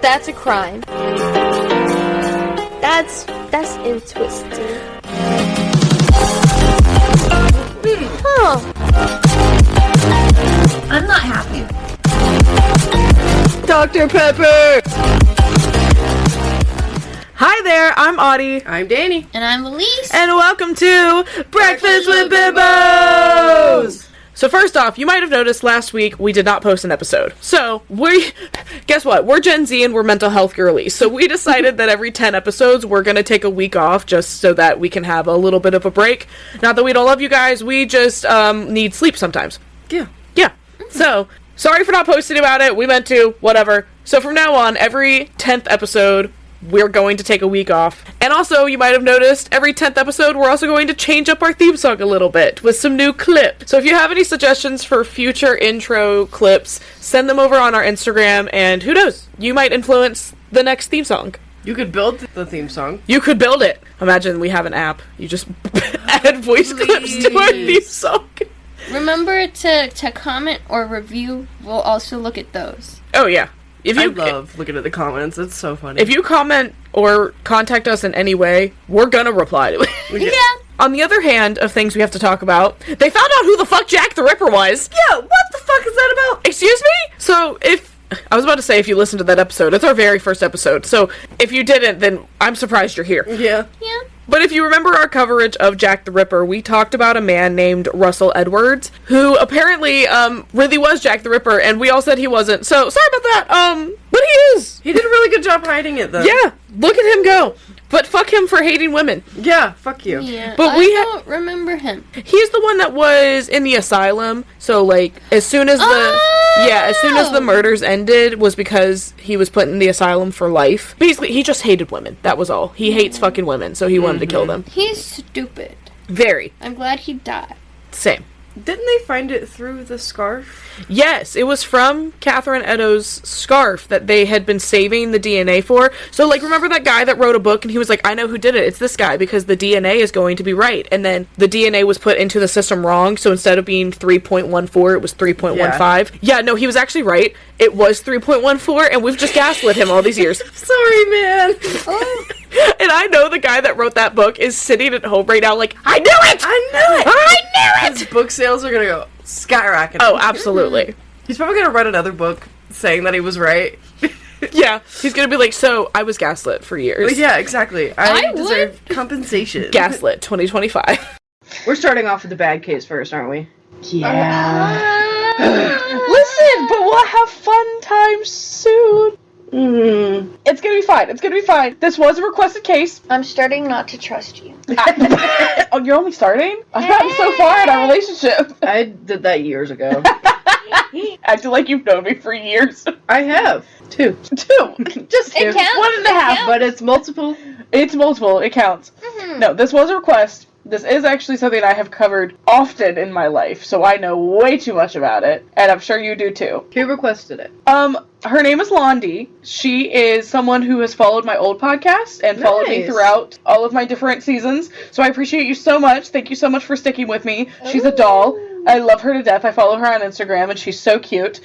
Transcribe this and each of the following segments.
That's a crime. That's interesting. Huh. I'm not happy. Dr. Pepper! Hi there, I'm Audie. I'm Danny. And I'm Elise. And welcome to Breakfast with Bibbos! So first off, you might have noticed last week we did not post an episode. So, guess what? We're Gen Z and we're mental health girlies. So we decided that every 10 episodes we're going to take a week off just so that we can have a little bit of a break. Not that we don't love you guys, we just need sleep sometimes. Yeah. Yeah. So, sorry for not posting about it. We meant to. Whatever. So from now on, every 10th episode, we're going to take a week off. And also, you might have noticed, every 10th episode, we're also going to change up our theme song a little bit with some new clips. So if you have any suggestions for future intro clips, send them over on our Instagram, and who knows, you might influence the next theme song. You could build the theme song. You could build it. Imagine we have an app. You just add voice clips to our theme song. Remember to comment or review. We'll also look at those. Oh, yeah. I love looking at the comments. It's so funny. If you comment or contact us in any way, we're gonna reply to it. Yeah. On the other hand of things we have to talk about, they found out who the fuck Jack the Ripper was. Yeah, what the fuck is that about? Excuse me? So, I was about to say if you listened to that episode, it's our very first episode, so if you didn't, then I'm surprised you're here. Yeah. Yeah. But if you remember our coverage of Jack the Ripper, we talked about a man named Russell Edwards, who apparently really was Jack the Ripper, and we all said he wasn't. So, sorry about that, but he is! He did a really good job hiding it, though. Yeah, look at him go. But fuck him for hating women. Yeah, fuck you. Yeah. But I don't remember him. He's the one that was in the asylum, so, like, as soon as the murders ended was because he was put in the asylum for life. Basically, he just hated women. That was all. He hates fucking women, so he wanted to kill them. He's stupid. Very. I'm glad he died. Same. Didn't they find it through the scarf? Yes, it was from Catherine Eddowes' scarf that they had been saving the DNA for. So, like, remember that guy that wrote a book and he was like, I know who did it. It's this guy because the DNA is going to be right. And then the DNA was put into the system wrong. So instead of being 3.14, it was 3.15. Yeah, no, he was actually right. It was 3.14 and we've just gaslit him all these years. Sorry, man. Oh. And I know the guy that wrote that book is sitting at home right now like, I knew it! I knew it! His book sales are gonna go skyrocketing. Oh, absolutely. He's probably gonna write another book saying that he was right. Yeah, he's gonna be like, so, I was gaslit for years. Yeah, exactly. I deserve compensation. Gaslit 2025. We're starting off with the bad case first, aren't we? Yeah. Listen, but we'll have fun times soon. It's gonna be fine. It's gonna be fine. This was a requested case. I'm starting not to trust you. Oh, you're only starting? I've gotten so far in our relationship. I did that years ago. Acting like you've known me for years. I have. Two. Just It counts. 1.5. But it's multiple. It's multiple. It counts. Mm-hmm. No, this was a request. This is actually something I have covered often in my life, so I know way too much about it, and I'm sure you do too. Who requested it? Her name is Londi. She is someone who has followed my old podcast and followed me throughout all of my different seasons, so I appreciate you so much. Thank you so much for sticking with me. She's a doll. I love her to death. I follow her on Instagram, and she's so cute.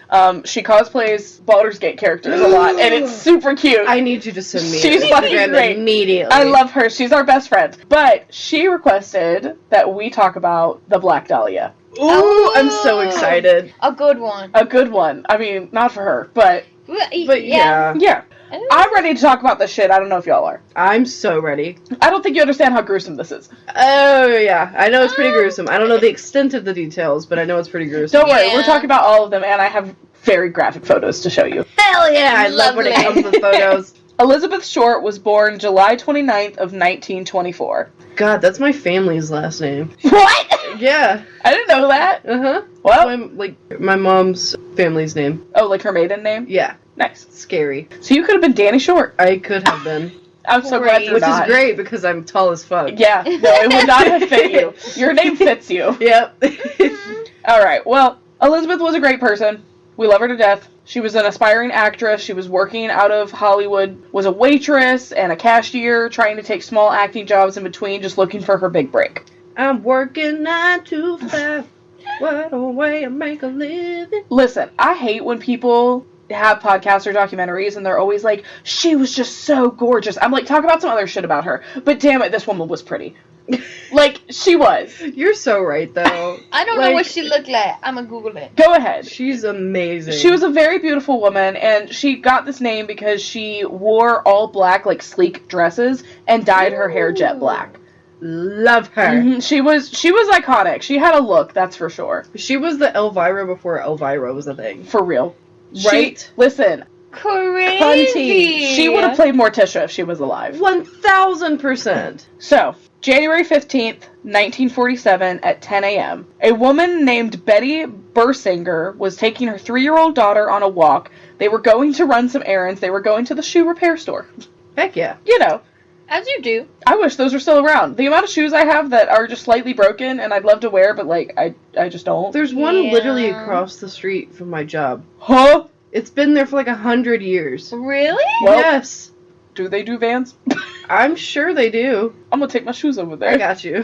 She cosplays Baldur's Gate characters a lot, and it's super cute. I need you to send me She's an fucking Instagram great. Immediately. I love her. She's our best friend. But she requested that we talk about the Black Dahlia. Ooh, I'm so excited. A good one. A good one. I mean, not for her, but yeah. yeah. I'm ready to talk about this shit. I don't know if y'all are. I'm so ready. I don't think you understand how gruesome this is. Oh, yeah. I know it's pretty gruesome. I don't know the extent of the details, but I know it's pretty gruesome. Don't worry. We're talking about all of them, and I have very graphic photos to show you. Hell yeah. I love when it comes with photos. Elizabeth Short was born July 29th of 1924. God, that's my family's last name. What? Yeah. I didn't know that. Uh-huh. Well, my mom's family's name. Oh, like her maiden name? Yeah. Nice. Scary. So you could have been Danny Short. I could have been. I'm so glad you're Which not. is great because I'm tall as fuck. Yeah. No, it would not have fit you. Your name fits you. Yep. Alright, well, Elizabeth was a great person. We love her to death. She was an aspiring actress. She was working out of Hollywood, was a waitress and a cashier, trying to take small acting jobs in between, just looking for her big break. I'm working 9 to 5. What a way to make a living. Listen, I hate when people have podcasts or documentaries and they're always like, she was just so gorgeous. I'm like, talk about some other shit about her. But damn it, this woman was pretty. Like, she was. You're so right, though. I don't know what she looked like. I'm gonna Google it. Go ahead. She's amazing. She was a very beautiful woman, and she got this name because she wore all black, like, sleek dresses and dyed her hair jet black. Love her. Mm-hmm. She was iconic. She had a look, that's for sure. She was the Elvira before Elvira was a thing. For real. Right? Listen, Crazy. she would have played Morticia if she was alive. 1000%. So, January 15th, 1947, at 10 a.m., a woman named Betty Bursinger was taking her 3-year-old daughter on a walk. They were going to run some errands. They were going to the shoe repair store. Heck yeah. You know. As you do. I wish those were still around. The amount of shoes I have that are just slightly broken and I'd love to wear, but, like, I just don't. There's one literally across the street from my job. Huh? It's been there for like 100 years. Really? Well, yes. Do they do Vans? I'm sure they do. I'm gonna take my shoes over there. I got you.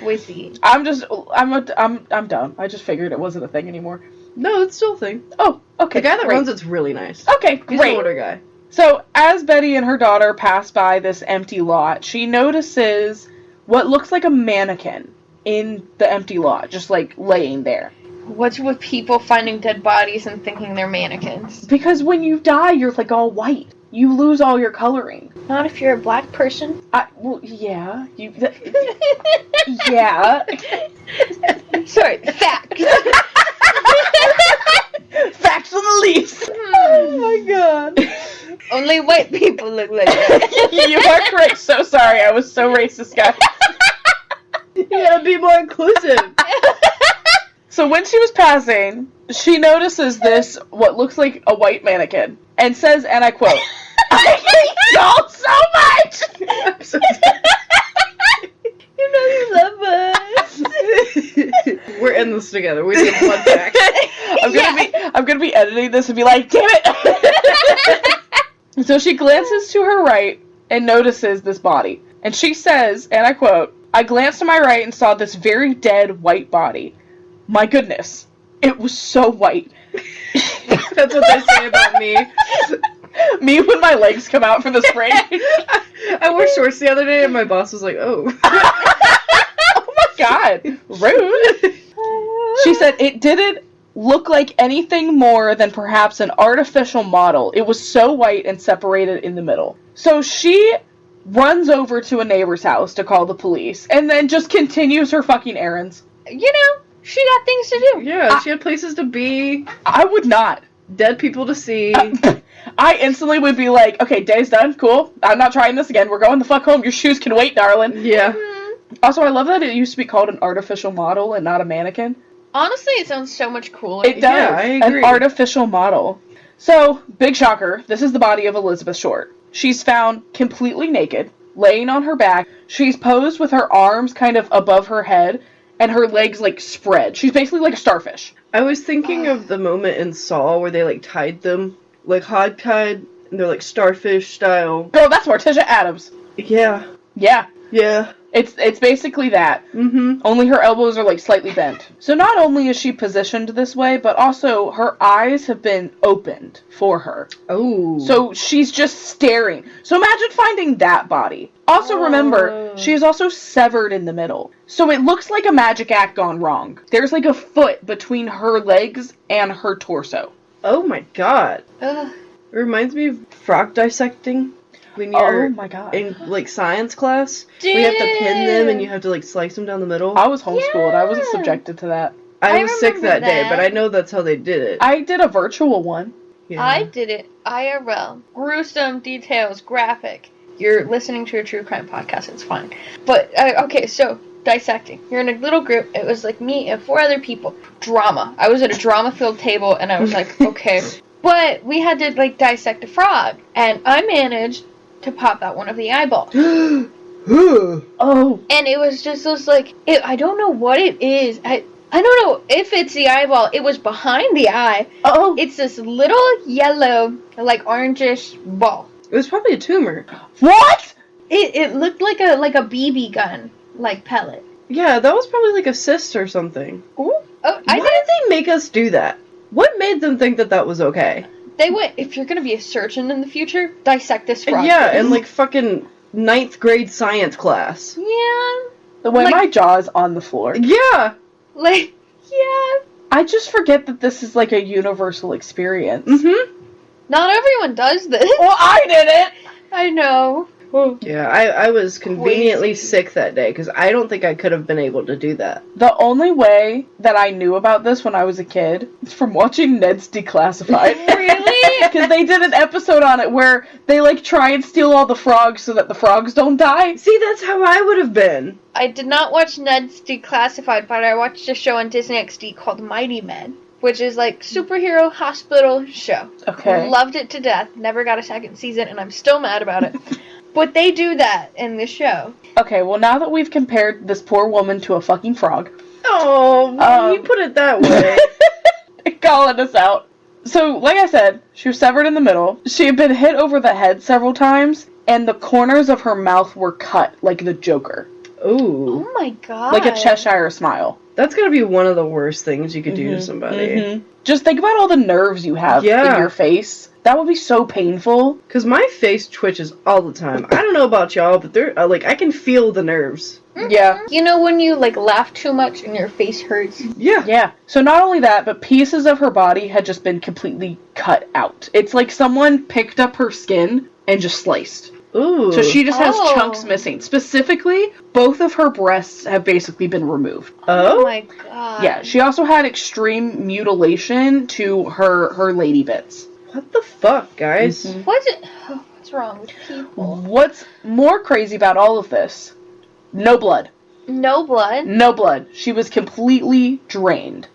Whiskey. I'm done. I just figured it wasn't a thing anymore. No, it's still a thing. Oh, okay. The guy that great. runs it's really nice. Okay, He's great. an older guy. So, as Betty and her daughter pass by this empty lot, she notices what looks like a mannequin in the empty lot, just, like, laying there. What's with people finding dead bodies and thinking they're mannequins? Because when you die, you're, like, all white. You lose all your coloring. Not if you're a black person. Well, yeah. Yeah. Sorry, facts. Facts on the leaves. Oh, my God. Only white people look like that. You are correct. So sorry. I was so racist, guys. You gotta be more inclusive. So when she was passing, she notices this, what looks like a white mannequin, and says, and I quote, "I hate y'all so much!" I'm so sorry. You know you love us. We're in this together. We did one track. I'm gonna be editing this and be like, damn it! So she glances to her right and notices this body. And she says, and I quote, "I glanced to my right and saw this very dead white body. My goodness, it was so white." That's what they say about me. Me when my legs come out for the spring. I wore shorts the other day and my boss was like, "Oh." Oh my God, rude. She said it didn't look like anything more than perhaps an artificial model. It was so white and separated in the middle. So she runs over to a neighbor's house to call the police and then just continues her fucking errands. You know, she got things to do. Yeah, she had places to be, I would not. dead people to see. I instantly would be like, okay, day's done, cool. I'm not trying this again. We're going the fuck home. Your shoes can wait, darling. Yeah. Also, I love that it used to be called an artificial model and not a mannequin. Honestly, it sounds so much cooler. It does. Yeah, I agree. An artificial model. So, big shocker, this is the body of Elizabeth Short. She's found completely naked, laying on her back. She's posed with her arms kind of above her head, and her legs, like, spread. She's basically like a starfish. I was thinking of the moment in Saw where they, like, tied them, like, hog-tied, and they're, like, starfish style. Girl, that's Morticia Addams. Yeah. Yeah. Yeah. It's basically that. Mm-hmm. Only her elbows are, like, slightly bent. So not only is she positioned this way, but also her eyes have been opened for her. Oh. So she's just staring. So imagine finding that body. Also remember, she is also severed in the middle. So it looks like a magic act gone wrong. There's like a foot between her legs and her torso. Oh my god. Ugh. It reminds me of frog dissecting. When you're Oh my god. in, like, science class. We have to pin them and you have to, like, slice them down the middle. I was homeschooled. I wasn't Yeah. subjected to that. I was sick remember that day, that. but I know that's how they did it. I did a virtual one. Yeah. I did it IRL. Gruesome details, graphic. You're listening to a true crime podcast, it's fine. But, okay, so, dissecting. You're in a little group. It was like me and 4 other people. Drama. I was at a drama-filled table, and I was like, okay. But we had to, like, dissect a frog. And I managed to pop out one of the eyeballs. Oh. And it was just this, like, I don't know what it is. I don't know if it's the eyeball. It was behind the eye. Oh. It's this little yellow, like, orangish ball. It was probably a tumor. What? It looked like a BB gun, like pellet. Yeah, that was probably like a cyst or something. Ooh. Oh, Why did they make us do that? What made them think that that was okay? They went, if you're gonna be a surgeon in the future, dissect this frog. Yeah, in like fucking 9th grade science class. Yeah. The way Like- my jaw is on the floor. Yeah. Like, yeah. I just forget that this is like a universal experience. Mm-hmm. Not everyone does this. Well, I did it! I know. Yeah, I was conveniently sick that day because I don't think I could have been able to do that. The only way that I knew about this when I was a kid is from watching Ned's Declassified. Really? Because they did an episode on it where they like try and steal all the frogs so that the frogs don't die. See, that's how I would have been. I did not watch Ned's Declassified, but I watched a show on Disney XD called Mighty Men, which is like superhero hospital show. Okay. Loved it to death. Never got a second season, and I'm still mad about it. But they do that in the show. Okay, well now that we've compared this poor woman to a fucking frog. Oh, you put it that way. Calling us out. So, like I said, she was severed in the middle. She had been hit over the head several times, and the corners of her mouth were cut like the Joker. Ooh. Oh my god. Like a Cheshire smile. That's gotta be one of the worst things you could do to somebody. Just think about all the nerves you have in your face. That would be so painful. Because my face twitches all the time. I don't know about y'all, but they're like, I can feel the nerves. Yeah. You know when you like laugh too much and your face hurts? Yeah. Yeah. So not only that, but pieces of her body had just been completely cut out. It's like someone picked up her skin and just sliced. Ooh. So she just has Oh. chunks missing. Specifically, both of her breasts have basically been removed. Oh Oh? my god. Yeah, she also had extreme mutilation to her lady bits. What the fuck, guys? What's wrong with people? What's more crazy about all of this? No blood. No blood. No blood. She was completely drained.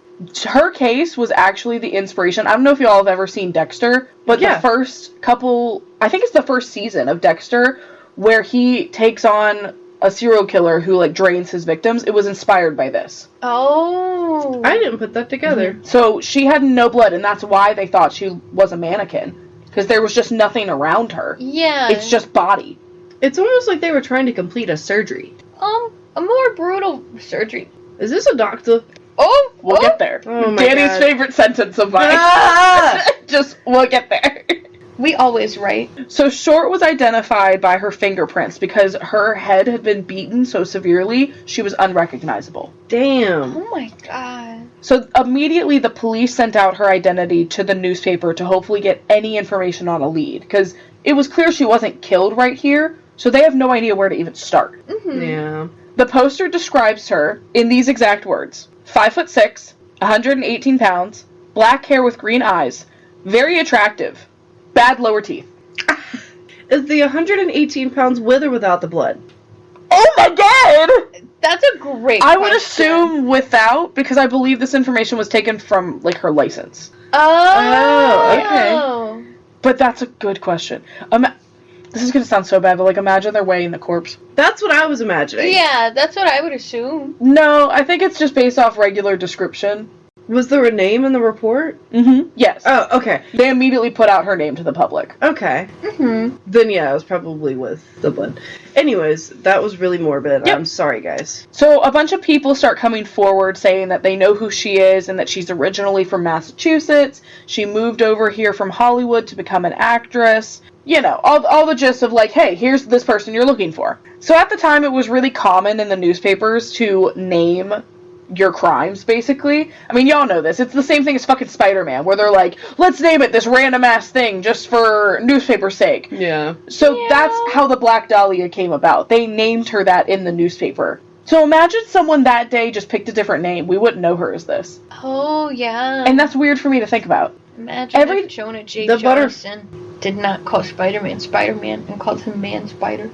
Her case was actually the inspiration. I don't know if y'all have ever seen Dexter, but Yeah. the first couple, I think it's the first season of Dexter, where he takes on a serial killer who like drains his victims. It was inspired by this. Oh. I didn't put that together. So she had no blood, and that's why they thought she was a mannequin. Because there was just nothing around her. Yeah. It's just body. It's almost like they were trying to complete a surgery. A more brutal surgery. Is this a doctor? Oh. We'll get there. Oh my Danny's God. favorite sentence of mine. Ah! Just, we'll get there. We always write. So Short was identified by her fingerprints because her head had been beaten so severely she was unrecognizable. Damn. Oh my god. So immediately the police sent out her identity to the newspaper to hopefully get any information on a lead because it was clear she wasn't killed right here, so they have no idea where to even start. Yeah. The poster describes her in these exact words: 5'6", 118 pounds, black hair with green eyes, very attractive, bad lower teeth. Is the 118 pounds with or without the blood? Oh my god! That's a great I would question. assume without, because I believe this information was taken from, like, her license. Oh. okay. But that's a good question. This is gonna sound so bad, but, like, imagine they're weighing the corpse. That's what I was imagining. Yeah, that's what I would assume. No, I think it's just based off regular description. Was there a name in the report? Mm-hmm. Yes. Oh, okay. They immediately put out her name to the public. Okay. Mm-hmm. Then yeah, I was probably with the blood. Anyways, that was really morbid. Yep. I'm sorry, guys. So a bunch of people start coming forward saying that they know who she is and that she's originally from Massachusetts. She moved over here from Hollywood to become an actress. You know, all the gist of like, hey, here's this person you're looking for. So at the time, it was really common in the newspapers to name your crimes, basically. I mean, y'all know this. It's the same thing as fucking Spider-Man, where they're like, let's name it this random-ass thing just for newspaper's sake. Yeah. So Yeah. that's how the Black Dahlia came about. They named her that in the newspaper. So imagine someone that day just picked a different name. We wouldn't know her as this. Oh, yeah. And that's weird for me to think about. Imagine if Jonah J. the butter- Jameson did not call Spider-Man Spider-Man and called him Man Spider.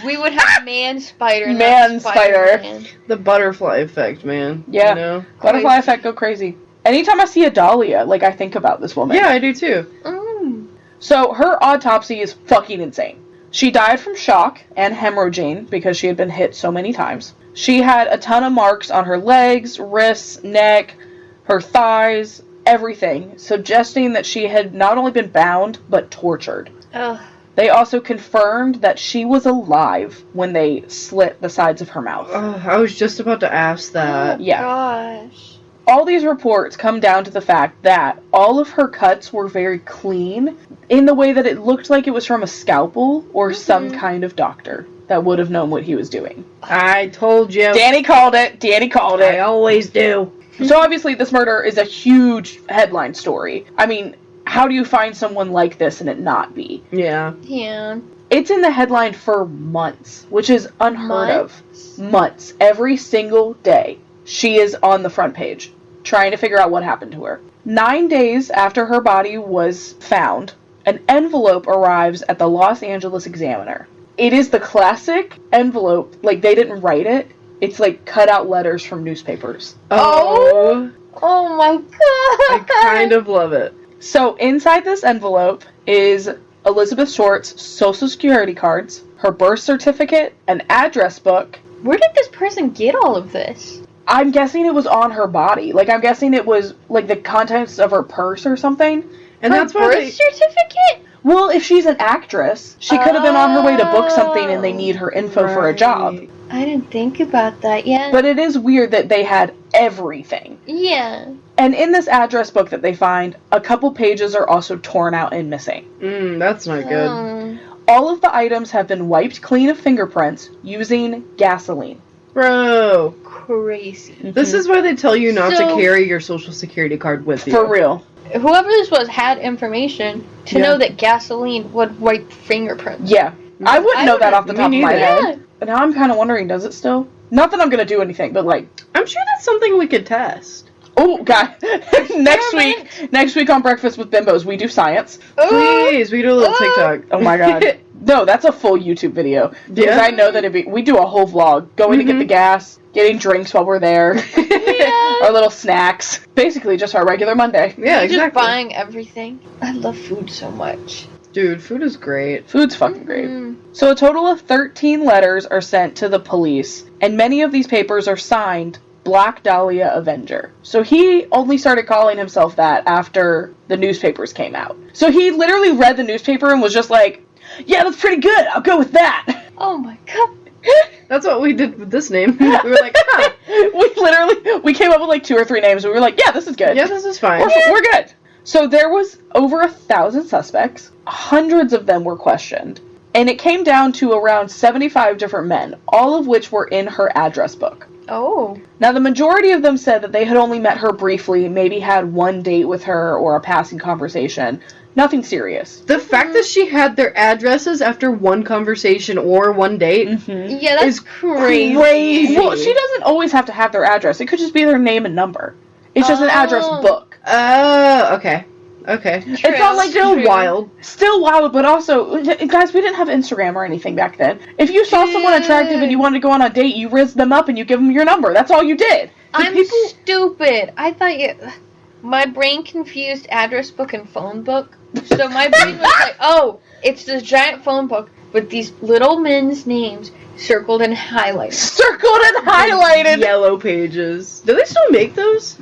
We would have Man Spider. not Man Spider. Spider-Man. The butterfly effect, man. Yeah. You know? Butterfly effect go crazy. Anytime I see a Dahlia, like, I think about this woman. Yeah, I do too. Mm. So her autopsy is fucking insane. She died from shock and hemorrhaging because she had been hit so many times. She had a ton of marks on her legs, wrists, neck, her thighs, everything, suggesting that she had not only been bound, but tortured. Ugh. They also confirmed that she was alive when they slit the sides of her mouth. Oh, I was just about to ask that. Yeah. Gosh. all these reports come down to the fact that all of her cuts were very clean in the way that it looked like it was from a scalpel or some kind of doctor that would have known what he was doing. I told you. Danny called it. I always do. So obviously this murder is a huge headline story. I mean, how do you find someone like this and it not be? Yeah. Yeah. It's in the headline for months, which is unheard of. Months. Every single day. She is on the front page, trying to figure out what happened to her. 9 days after her body was found, an envelope arrives at the Los Angeles Examiner. It is the classic envelope, like they didn't write it. It's like cut out letters from newspapers. Oh. Oh my god. I kind of love it. So inside this envelope is Elizabeth Short's social security cards, her birth certificate, an address book. Where did this person get all of this? I'm guessing it was on her body. Like, I'm guessing it was, like, the contents of her purse or something. And Her that's why birth certificate? Well, if she's an actress, she could have been on her way to book something and they need her info for a job. I didn't think about that yet. But it is weird that they had everything. yeah. And in this address book that they find, a couple pages are also torn out and missing. That's not good. All of the items have been wiped clean of fingerprints using gasoline. Bro. Crazy. This is why they tell you not to So- carry your social security card with you. For real. Whoever this was had information to Yeah. know that gasoline would wipe fingerprints. Yeah. I wouldn't know that off the me top of my neither. head. But now I'm kind of wondering, does it still? Not that I'm going to do anything, but like, I'm sure that's something we could test. oh, God. next week on Breakfast with Bimbos, we do science. Please, we do a little TikTok. Oh my God. No, that's a full YouTube video. Because Yeah? I know that we do a whole vlog, going to get the gas, getting drinks while we're there, our little snacks. Basically, just our regular Monday. Yeah, Just exactly. buying everything. I love food so much. Dude, food is great. Food's fucking great. So a total of 13 letters are sent to the police, and many of these papers are signed Black Dahlia Avenger. So he only started calling himself that after the newspapers came out. So he literally read the newspaper and was just like, yeah, that's pretty good. I'll go with that. Oh my god. That's what we did with this name. We were like, huh. We came up with like 2 or 3 names and we were like, yeah, this is good. Yeah, this is fine. We're good. So there was over 1,000 suspects. Hundreds of them were questioned. And it came down to around 75 different men, all of which were in her address book. Oh. Now, the majority of them said that they had only met her briefly, maybe had one date with her or a passing conversation. Nothing serious. The fact that she had their addresses after one conversation or one date Yeah, that's is crazy. crazy. Well, she doesn't always have to have their address. It could just be their name and number. It's just an address book. Oh, okay. Okay. It's not like Still wild. Still wild, but also, guys, we didn't have Instagram or anything back then. If you saw someone attractive and you wanted to go on a date, you rizzed them up and you give them your number. That's all you did. I'm stupid. I thought my brain confused address book and phone book. So my brain was like, oh, it's this giant phone book with these little men's names circled and highlighted. Circled and highlighted. Yellow pages. Do they still make those?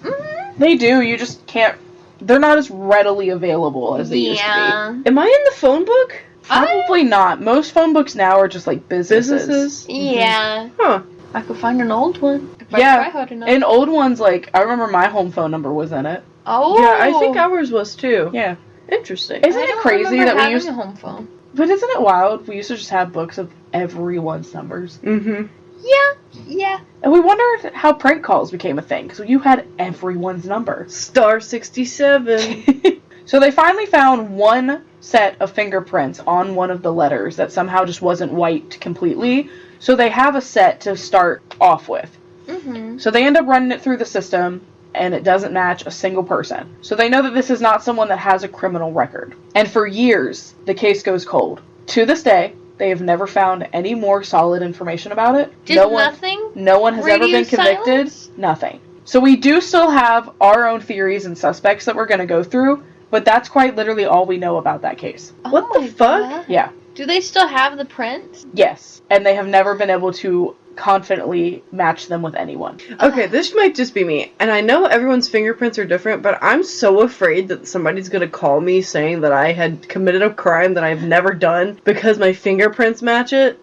They do. You just can't. They're not as readily available as they used to Yeah. Am I in the phone book? be. Probably not. Most phone books now are just like businesses. Yeah. Huh. I could find an old one. If I Yeah. try hard enough. And old ones, like, I remember my home phone number was in it. Oh. Yeah, I think ours was too. Yeah. Interesting. Isn't I it don't crazy remember that we having used... a home phone. But isn't it wild? We used to just have books of everyone's numbers. Mm-hmm. Yeah. And we wonder how prank calls became a thing. So you had everyone's number. Star 67. So they finally found one set of fingerprints on one of the letters that somehow just wasn't wiped completely. So they have a set to start off with. Mm-hmm. So they end up running it through the system, and it doesn't match a single person. So they know that this is not someone that has a criminal record. And for years, the case goes cold. To this day, they have never found any more solid information about it. Nothing? No one has ever Radio been convicted. silence? Nothing. So we do still have our own theories and suspects that we're going to go through, but that's quite literally all we know about that case. What Oh the my fuck? God. Yeah. Do they still have the prints? Yes. And they have never been able to confidently match them with anyone. Okay, this might just be me. And I know everyone's fingerprints are different, but I'm so afraid that somebody's gonna call me saying that I had committed a crime that I've never done because my fingerprints match it.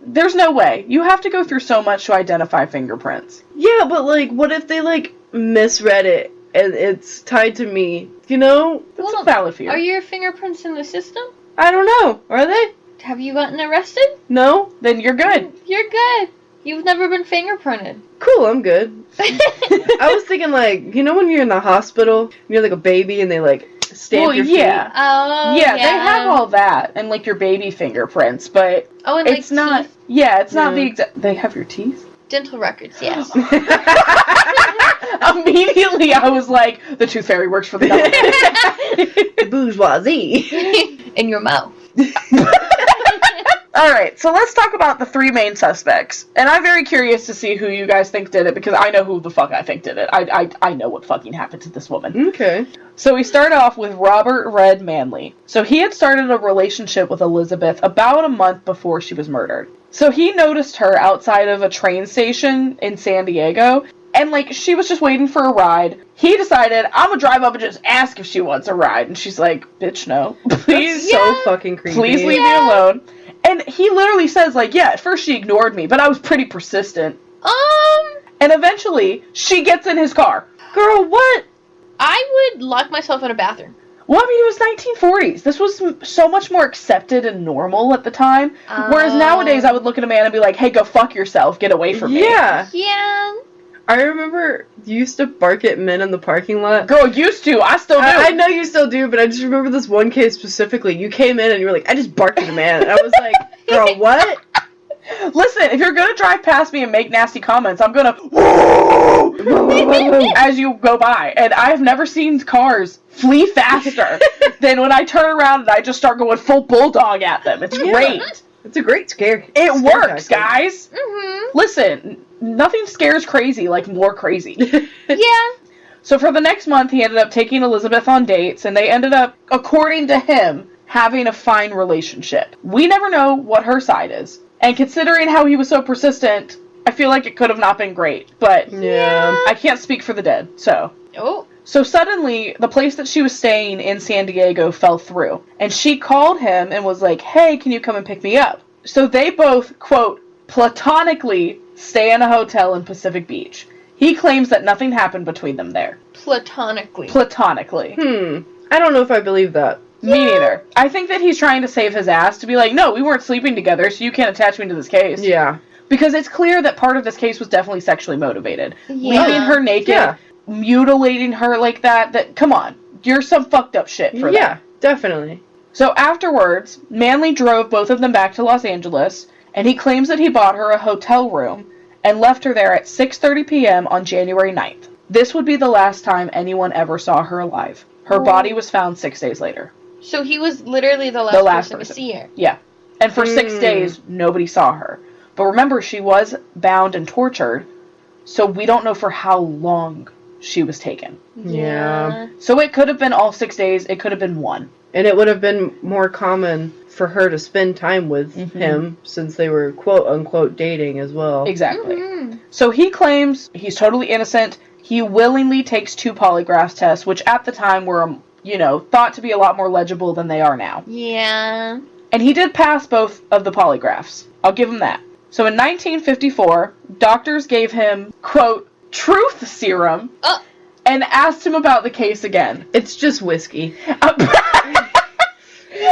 There's no way. You have to go through so much to identify fingerprints. Yeah, but like, what if they like misread it, and it's tied to me. You know? That's a valid fear. Are your fingerprints in the system? I don't know. Are they? Have you gotten arrested? No? Then you're good. You're good. You've never been fingerprinted. Cool, I'm good. I was thinking, like, you know when you're in the hospital, you're like a baby, and they, like, stamp your feet? yeah. Oh, Yeah, they have all that, and, like, your baby fingerprints, but Oh, and like it's not... teeth? Yeah, it's not No. the exact... They have your teeth? Dental records, yes. Immediately, I was like, the tooth fairy works for the government. Bourgeoisie. In your mouth. Alright, so let's talk about the 3 main suspects. And I'm very curious to see who you guys think did it, because I know who the fuck I think did it. I know what fucking happened to this woman. Okay. So we start off with Robert Red Manley. So he had started a relationship with Elizabeth about a month before she was murdered. So he noticed her outside of a train station in San Diego, and, like, she was just waiting for a ride. He decided, I'm gonna drive up and just ask if she wants a ride. And she's like, bitch, no. Please, So fucking creepy. please leave me alone. And he literally says, like, yeah, at first she ignored me, but I was pretty persistent. And eventually, she gets in his car. Girl, what? I would lock myself in a bathroom. Well, I mean, it was 1940s. This was so much more accepted and normal at the time. Whereas nowadays, I would look at a man and be like, hey, go fuck yourself. Get away from me. Yeah. Yeah. I remember you used to bark at men in the parking lot. Girl, used to. I still do. I know you still do, but I just remember this one case specifically. You came in and you were like, I just barked at a man. And I was like, girl, what? Listen, if you're gonna drive past me and make nasty comments, I'm gonna as you go by. And I've never seen cars flee faster than when I turn around and I just start going full bulldog at them. It's great. It's a great scare. It scare works, tactic. guys. Mm-hmm. Listen, nothing scares crazy like more crazy. Yeah. So for the next month, he ended up taking Elizabeth on dates, and they ended up, according to him, having a fine relationship. We never know what her side is. And considering how he was so persistent, I feel like it could have not been great. But Yeah. I can't speak for the dead, so. Oh. So suddenly, the place that she was staying in San Diego fell through. And she called him and was like, hey, can you come and pick me up? So they both, quote, platonically stay in a hotel in Pacific Beach. He claims that nothing happened between them there. Platonically. Platonically. I don't know if I believe that. Me neither. I think that he's trying to save his ass to be like, no, we weren't sleeping together, so you can't attach me to this case. Yeah. Because it's clear that part of this case was definitely sexually motivated. Yeah. Leaving her naked, Yeah. mutilating her like that, come on. You're some fucked up shit for that. Yeah, definitely. So afterwards, Manley drove both of them back to Los Angeles, and he claims that he bought her a hotel room and left her there at 6:30 p.m. on January 9th. This would be the last time anyone ever saw her alive. Her body was found 6 days later. So he was literally the last person to see her. Yeah. And for 6 days, nobody saw her. But remember, she was bound and tortured, so we don't know for how long she was taken. Yeah. So it could have been all 6 days, it could have been 1. And it would have been more common for her to spend time with him since they were quote-unquote dating as well. Exactly. So he claims he's totally innocent. He willingly takes 2 polygraph tests, which at the time were, thought to be a lot more legible than they are now. Yeah. And he did pass both of the polygraphs. I'll give him that. So in 1954, doctors gave him, quote, truth serum, and asked him about the case again. It's just whiskey.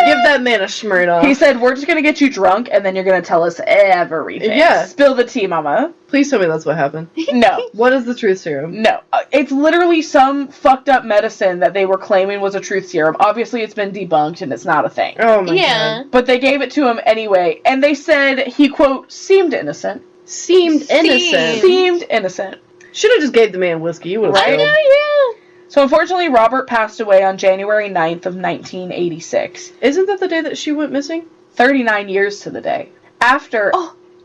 Give that man a Smirnoff. He said, we're just going to get you drunk, and then you're going to tell us everything. Yeah. Spill the tea, mama. Please tell me that's what happened. No. What is the truth serum? No. It's literally some fucked up medicine that they were claiming was a truth serum. Obviously, it's been debunked, and it's not a thing. Oh my Yeah. god. But they gave it to him anyway, and they said he, quote, seemed innocent. Seemed innocent. Seemed innocent. Should have just gave the man whiskey. You would have I know, failed. yeah. So unfortunately, Robert passed away on January 9th of 1986. Isn't that the day that she went missing? 39 years to the day. After,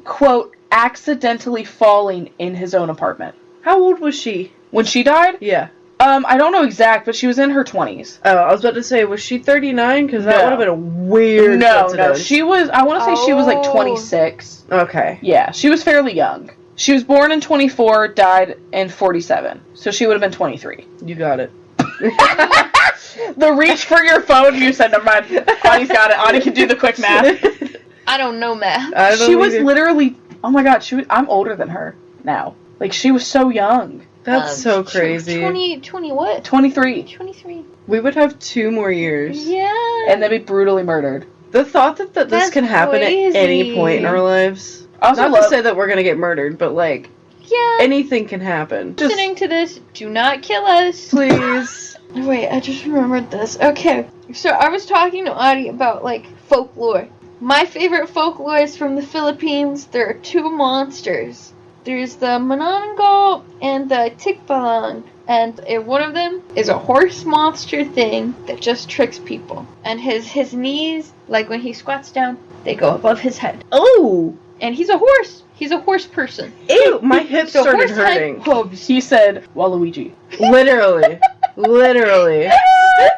quote, accidentally falling in his own apartment. How old was she? When she died? Yeah. I don't know exact, but she was in her 20s. Oh, I was about to say, was she 39? Because that No. would have been a weird No, coincidence. she was, I want to say she was like Oh. 26. Okay. Yeah, she was fairly young. She was born in 24, died in 47. So she would have been 23. You got it. The reach for your phone, you said, never mind. Audie's got it. Audie can do the quick math. I don't know math. I don't She was either. literally, oh my god, I'm older than her now. Like, she was so young. That's so crazy. 20 what? 23. 23. We would have 2 more years. Yeah. And then be brutally murdered. The thought that this That's can happen crazy. at any point in our lives. I also Not love to say that we're gonna get murdered, but like, Yeah. anything can happen. Just Listening to this, do not kill us. please. Wait, I just remembered this. Okay. So I was talking to Audie about, like, folklore. My favorite folklore is from the Philippines. There are 2 monsters. There's the Manananggal and the Tikbalang. And one of them is a horse monster thing that just tricks people. And his knees, like when he squats down, they go above his head. Oh, And he's a horse. He's a horse person. ew! My hips So started horse head hurting. hooves. He said Waluigi. Literally, literally.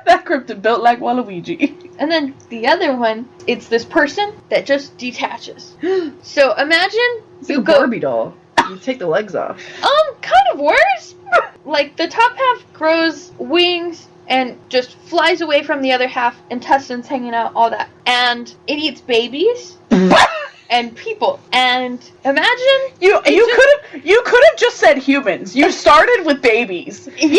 That cryptid built like Waluigi. And then the other one, it's this person that just detaches. So imagine It's you like a go, Barbie doll. You take the legs off. kind of worse. Like the top half grows wings and just flies away from the other half, intestines hanging out, all that. And it eats babies and people. And imagine You could have just said humans. You started with babies. yeah,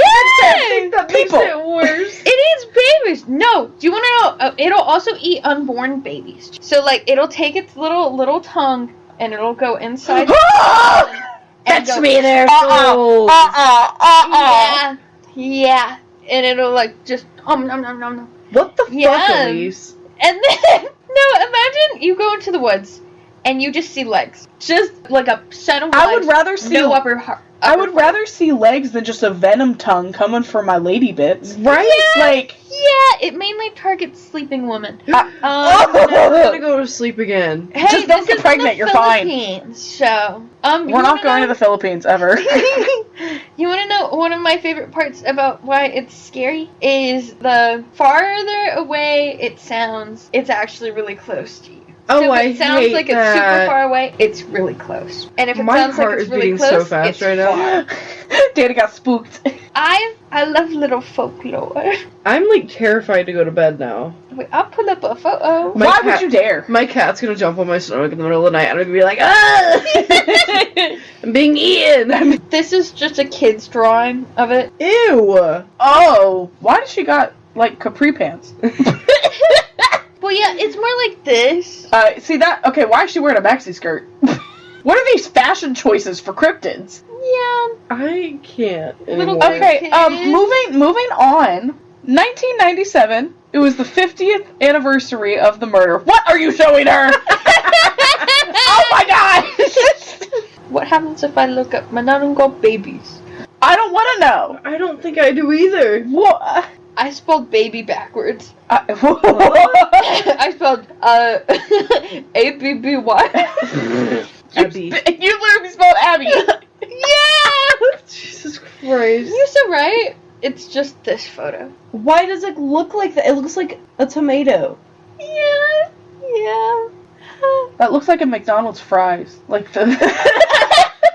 That People. makes it worse. it eats babies. No, do you want to know? It'll also eat unborn babies. So like it'll take its little tongue and it'll go inside. and Touch go, me there, soul. Yeah, and it'll like just nom nom nom. What the fuck, Yeah. Elise? And then no, imagine you go into the woods and you just see legs, just like a set of legs. I would rather see no upper part. I would rather see legs than just a venom tongue coming from my lady bits. Right? Yeah. Like, Yeah, it mainly targets sleeping women. I'm gonna go to sleep again. Hey, Just don't this get is pregnant, in the you're fine. Philippines, so we're not going to the Philippines ever. You want to know one of my favorite parts about why it's scary is the farther away it sounds, it's actually really close to you. Oh, So if I it sounds hate like it's that. super far away, it's really close. And if it My sounds like heart it's is really beating close, so fast it's right now. far. Dana got spooked. I love little folklore. I'm like terrified to go to bed now. Wait, I'll pull up a photo. My Why cat- would you dare? My cat's gonna jump on my stomach in the middle of the night and I'm gonna be like, ah! I'm being eaten! This is just a kid's drawing of it. Ew! Oh, why does she got like capri pants? Well, yeah, it's more like this. See that? Okay, why is she wearing a maxi skirt? What are these fashion choices for cryptids? Yeah. I can't Little anymore. bit. Okay, moving on. 1997. It was the 50th anniversary of the murder. What are you showing her? Oh my god! What happens if I look up Manananggal babies? I don't want to know. I don't think I do either. What? I spelled baby backwards. I I spelled A-B-B-Y. Abby. You literally spelled Abby. Yeah! Jesus Christ. You're so right. It's just this photo. Why does it look like that? It looks like a tomato. Yeah. Yeah. That looks like a McDonald's fries. Like the.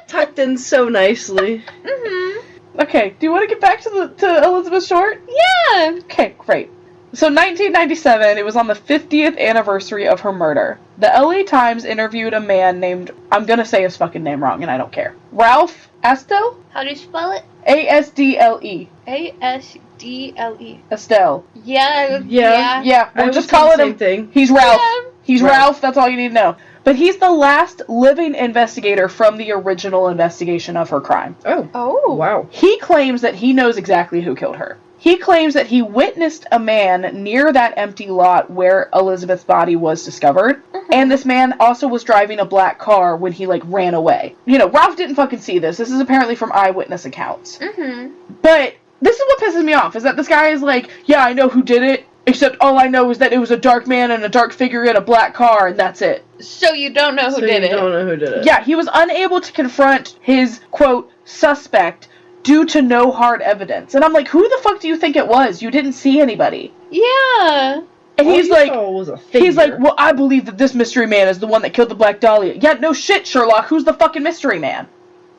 Tucked in so nicely. Mhm. Okay, do you want to get back to Elizabeth Short? Yeah. Okay, great. So 1997, it was on the 50th anniversary of her murder. The LA Times interviewed a man named, I'm gonna say his fucking name wrong and I don't care, Ralph Astle? How do you spell it? A-S-D-L-E. A-S-D-L-E. Estelle. Yeah. Yeah. Yeah, I we'll would just say call the it same him. thing. He's Ralph. Yeah. He's Ralph. Ralph, that's all you need to know. But he's the last living investigator from the original investigation of her crime. Oh. Oh. Wow. He claims that he knows exactly who killed her. He claims that he witnessed a man near that empty lot where Elizabeth's body was discovered. And this man also was driving a black car when he, ran away. You know, Ralph didn't fucking see this. This is apparently from eyewitness accounts. Mm-hmm. But this is what pisses me off, is that this guy is like, yeah, I know who did it, except all I know is that it was a dark man and a dark figure in a black car, and that's it. So you don't know who So did you it. don't know who did it. Yeah, he was unable to confront his, quote, suspect due to no hard evidence. And I'm like, who the fuck do you think it was? You didn't see anybody. Yeah. And All he's you like, saw was a figure. he's like, well, I believe that this mystery man is the one that killed the Black Dahlia. Yeah, no shit, Sherlock. Who's the fucking mystery man?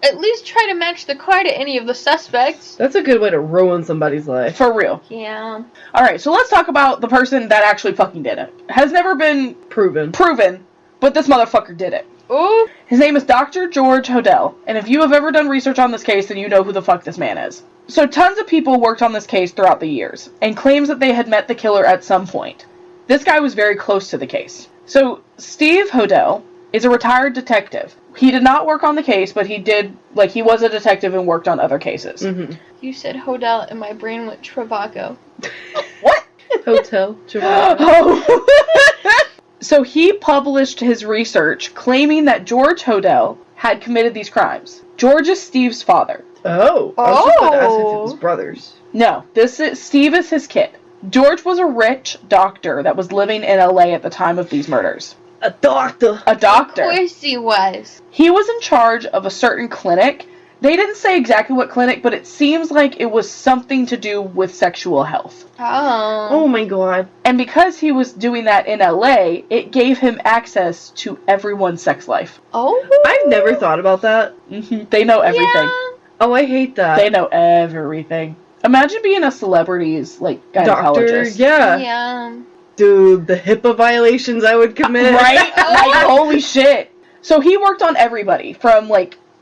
At least try to match the car to any of the suspects. That's a good way to ruin somebody's life. For real. Yeah. Alright, so let's talk about the person that actually fucking did it. Has never been Proven. proven, but this motherfucker did it. Ooh. His name is Dr. George Hodel, and if you have ever done research on this case, then you know who the fuck this man is. So tons of people worked on this case throughout the years, and claims that they had met the killer at some point. This guy was very close to the case. So Steve Hodel is a retired detective. He did not work on the case, but he was a detective and worked on other cases. Mm-hmm. You said Hodel, and my brain went Trivago. What? Hotel. Oh. So he published his research claiming that George Hodel had committed these crimes. George is Steve's father. Oh. I was just about to ask if it was brothers. No, Steve is his kid. George was a rich doctor that was living in LA at the time of these murders. A doctor. A doctor. Of course he was. He was in charge of a certain clinic. They didn't say exactly what clinic, but it seems like it was something to do with sexual health. Oh my god. And because he was doing that in LA, it gave him access to everyone's sex life. Oh. I've never thought about that. Mm-hmm. They know everything. Yeah. Oh, I hate that. They know everything. Imagine being a celebrity's, gynecologist. Doctor, yeah. Yeah. Dude, the HIPAA violations I would commit. Right? Holy shit. So he worked on everybody, from,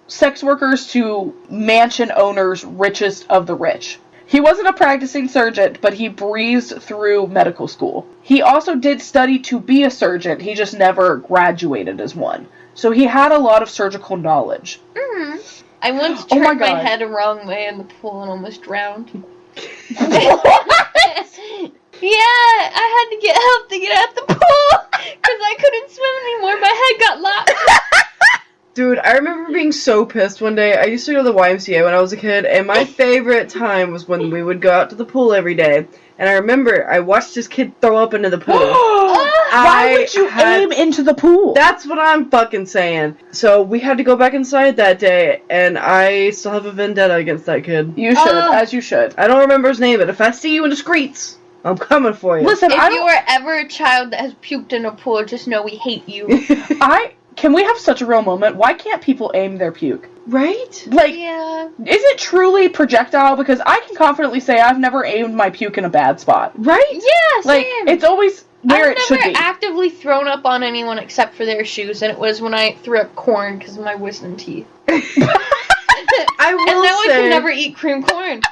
sex workers to mansion owners, richest of the rich. He wasn't a practicing surgeon, but he breezed through medical school. He also did study to be a surgeon, he just never graduated as one. So he had a lot of surgical knowledge. Mm-hmm. I once Oh my turned my God. head the wrong way in the pool and almost drowned. Yeah, I had to get help to get out the pool because I couldn't swim anymore. My head got locked. Dude, I remember being so pissed one day. I used to go to the YMCA when I was a kid, and my favorite time was when we would go out to the pool every day. And I remember I watched this kid throw up into the pool. Why would you aim into the pool? That's what I'm fucking saying. So we had to go back inside that day, and I still have a vendetta against that kid. You should, as you should. I don't remember his name, but if I see you in the streets, I'm coming for you. Listen, If you are ever a child that has puked in a pool, just know we hate you. Can we have such a real moment? Why can't people aim their puke? Right? Yeah. Is it truly projectile? Because I can confidently say I've never aimed my puke in a bad spot. Right? Yeah, same. It's always where it should I've be. never actively thrown up on anyone except for their shoes, and it was when I threw up corn because of my wisdom teeth. I will And now I say, can never eat cream corn.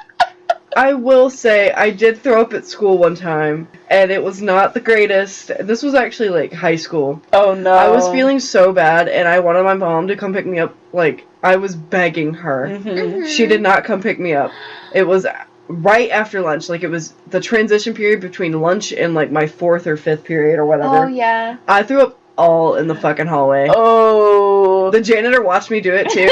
I will say, I did throw up at school one time, and it was not the greatest. This was actually, high school. Oh, no. I was feeling so bad, and I wanted my mom to come pick me up. I was begging her. Mm-hmm. She did not come pick me up. It was right after lunch. It was the transition period between lunch and, my 4th or 5th period or whatever. Oh, yeah. I threw up all in the fucking hallway. Oh. The janitor watched me do it, too.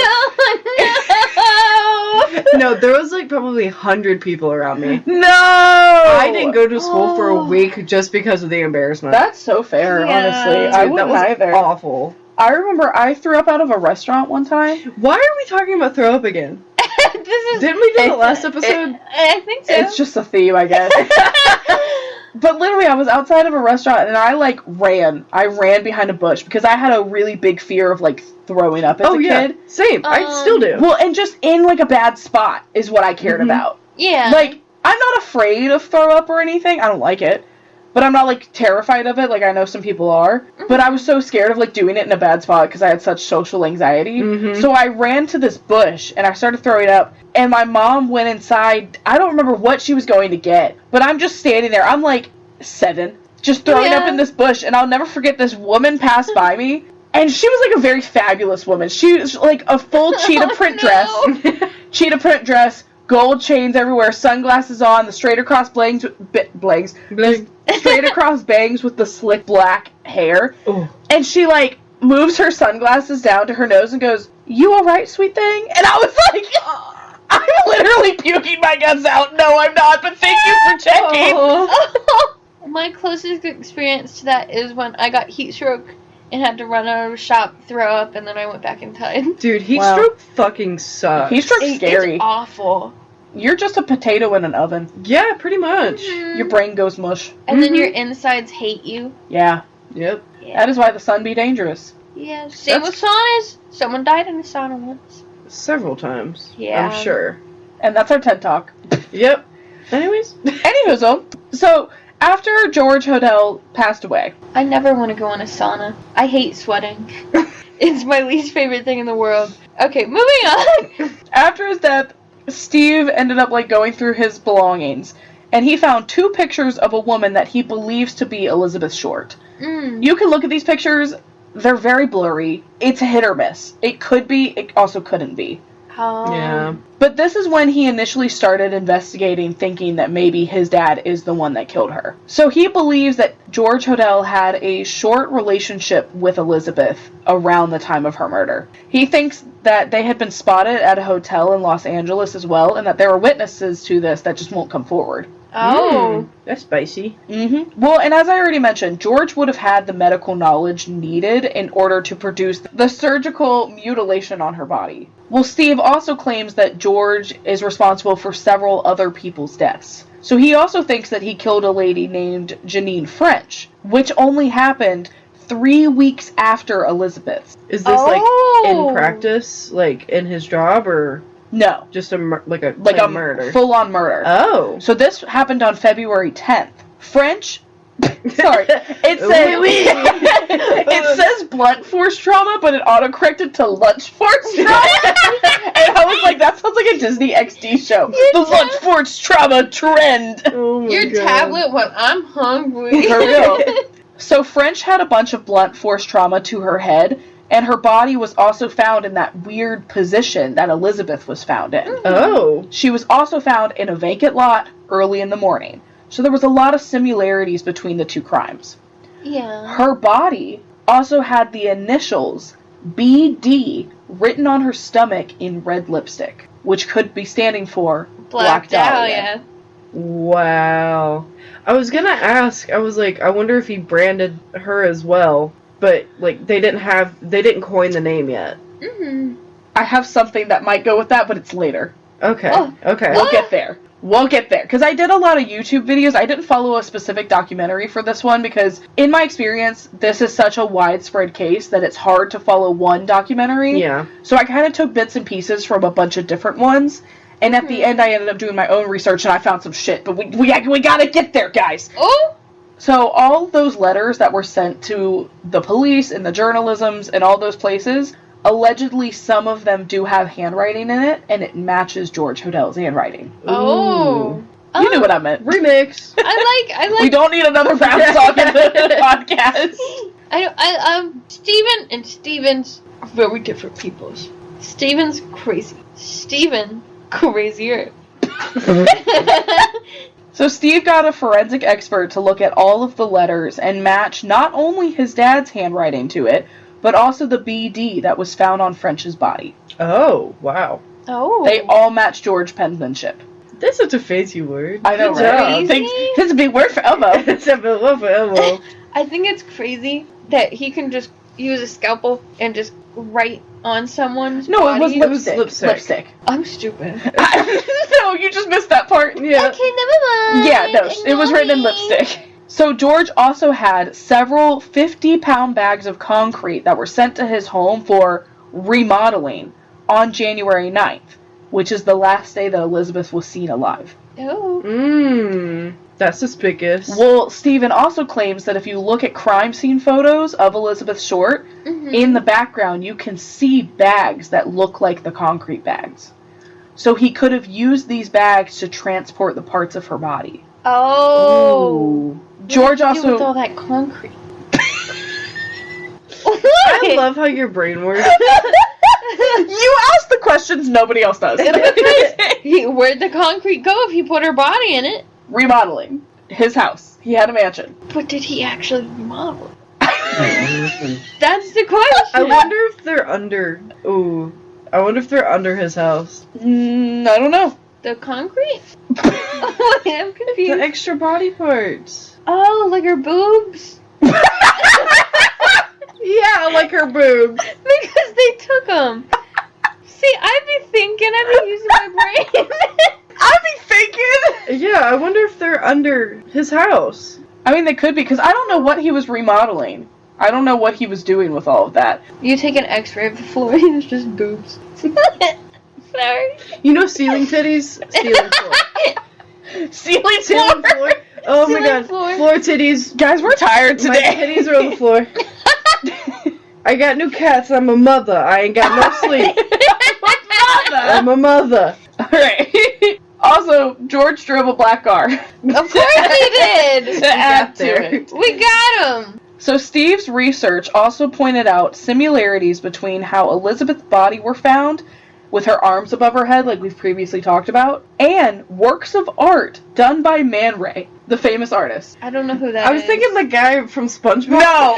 No, there was probably 100 people around me. No! I didn't go to school for a week just because of the embarrassment. That's so fair, Yeah. honestly. Dude, I that wouldn't was either. awful. I remember I threw up out of a restaurant one time. Why are we talking about throw up again? Didn't we do the last episode? I think so. It's just a theme, I guess. But literally, I was outside of a restaurant and I ran. I ran behind a bush because I had a really big fear of throwing up as a kid. Same. I still do. Well, and just in a bad spot is what I cared about. Yeah. I'm not afraid of throw up or anything. I don't like it. But I'm not terrified of it I know some people are. Mm-hmm. But I was so scared of doing it in a bad spot because I had such social anxiety. Mm-hmm. So I ran to this bush and I started throwing up. And my mom went inside. I don't remember what she was going to get. But I'm just standing there. I'm 7. Just throwing up in this bush. And I'll never forget this woman passed by me. And she was a very fabulous woman. She was a full cheetah print dress. Cheetah print dress. Gold chains everywhere, sunglasses on, the straight across straight across bangs with the slick black hair. Ooh. And she moves her sunglasses down to her nose and goes, "You alright, sweet thing?" And I was I'm literally puking my guts out. No, I'm not, but thank you for checking. My closest experience to that is when I got heat stroke and had to run out of the shop, throw up, and then I went back inside. Dude, heat stroke fucking sucks. Heat stroke's scary. It's awful. You're just a potato in an oven. Yeah, pretty much. Your brain goes mush. And then your insides hate you. Yeah. Yep. Yeah. That is why the sun be dangerous. Yeah. Same with saunas. Someone died in a sauna once. Several times. Yeah. I'm sure. And that's our TED Talk. Yep. Anyways. Anywho, so after George Hodel passed away. I never want to go in a sauna. I hate sweating. It's my least favorite thing in the world. Okay, moving on. After his death, Steve ended up going through his belongings, and he found 2 pictures of a woman that he believes to be Elizabeth Short. You can look at these pictures. They're very blurry. It's a hit or miss. It could be, it also couldn't be. Yeah. But this is when he initially started investigating, thinking that maybe his dad is the one that killed her. So he believes that George Hodel had a short relationship with Elizabeth around the time of her murder. He thinks that they had been spotted at a hotel in Los Angeles as well, and that there were witnesses to this that just won't come forward. Oh. That's spicy. Well, and as I already mentioned, George would have had the medical knowledge needed in order to produce the surgical mutilation on her body. Well, Steve also claims that George is responsible for several other people's deaths. So he also thinks that he killed a lady named Janine French, which only happened 3 weeks after Elizabeth's. Is this in practice, in his job, or No. just a Like plain a murder? full-on murder. Oh. So this happened on February 10th. French... Sorry. It says blunt force trauma, but it autocorrected to lunch force trauma. And I was like, that sounds like a Disney XD show. The lunch force trauma trend. Oh my Your God. tablet when I'm hungry. For real. So French had a bunch of blunt force trauma to her head, and her body was also found in that weird position that Elizabeth was found in. Oh. She was also found in a vacant lot early in the morning. So there was a lot of similarities between the 2 crimes. Yeah. Her body also had the initials BD written on her stomach in red lipstick, which could be standing for Black Dahlia. Wow. I was gonna ask, I was like, I wonder if he branded her as well, but they didn't coin the name yet. I have something that might go with that, but it's later. Okay. Oh. Okay. We'll get there. Because I did a lot of YouTube videos. I didn't follow a specific documentary for this one because, in my experience, this is such a widespread case that it's hard to follow one documentary. Yeah. So I kind of took bits and pieces from a bunch of different ones. And at the end, I ended up doing my own research and I found some shit. But we gotta get there, guys. Oh! So all those letters that were sent to the police and the journalisms and all those places, allegedly some of them do have handwriting in it, and it matches George Hodel's handwriting. Oh. You knew what I meant. Remix. I like. We don't need another rap song in the podcast. Steven and Steven's are very different peoples. Steven's crazy. Steven crazier. So Steve got a forensic expert to look at all of the letters and match not only his dad's handwriting to it, but also the BD that was found on French's body. Oh, wow. Oh. They all match George penmanship. That's such a fancy word. I know, Good right? job. Crazy. It's a big word for Elmo. It's a bit of elbow. I think it's crazy that he can just use a scalpel and just write on someone's No, body. it was lipstick. lipstick. I'm stupid. No, you just missed that part. Yeah. Okay, never mind. Yeah, no, it was written in lipstick. So George also had several 50-pound bags of concrete that were sent to his home for remodeling on January 9th, which is the last day that Elizabeth was seen alive. Oh. That's suspicious. Well, Stephen also claims that if you look at crime scene photos of Elizabeth Short, in the background you can see bags that look like the concrete bags. So he could have used these bags to transport the parts of her body. Oh. George What did you do also... with all that concrete. I love how your brain works. You ask the questions nobody else does. Where'd the concrete go if he put her body in it? Remodeling. His house. He had a mansion. But did he actually remodel it? That's the question. I wonder if they're under. Ooh. I wonder if they're under his house. I don't know. The concrete? I'm The confused. extra body parts. Oh, like her boobs? Yeah, like her boobs. Because they took them. See, I'd be thinking, I'd be using my brain. I'd be thinking. Yeah, I wonder if they're under his house. I mean, they could be, because I don't know what he was remodeling. I don't know what he was doing with all of that. You take an x-ray of the floor, and it's just boobs. Sorry. You know ceiling titties? Ceiling floor. Ceiling Ceiling floor. floor. Oh my Ceiling god. floor. Floor titties. Guys, we're tired My today. titties are on the floor. I got new cats. I'm a mother. I ain't got no sleep. I'm a mother. Alright. Also, George drove a black car. Of course he did! To add to there. it. We got him! So Steve's research also pointed out similarities between how Elizabeth's body were found, with her arms above her head, like we've previously talked about, and works of art done by Man Ray, the famous artist. I don't know who that is. I was thinking the guy from SpongeBob. No!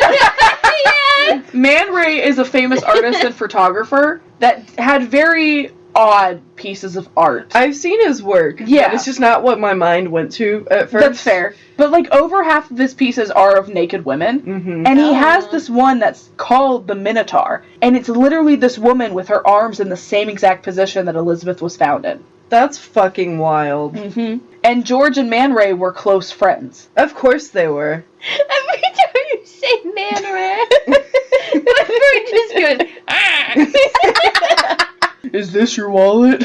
Yeah. Man Ray is a famous artist and photographer that had very odd pieces of art. I've seen his work. Yeah. But it's just not what my mind went to at first. That's fair. But, like, over half of his pieces are of naked women. Mm-hmm. And he has this one that's called the Minotaur. And it's literally this woman with her arms in the same exact position that Elizabeth was found in. That's fucking wild. Mm-hmm. And George and Man Ray were close friends. Of course they were. Every time you say Man Ray, my brain just goes, ah! Is this your wallet?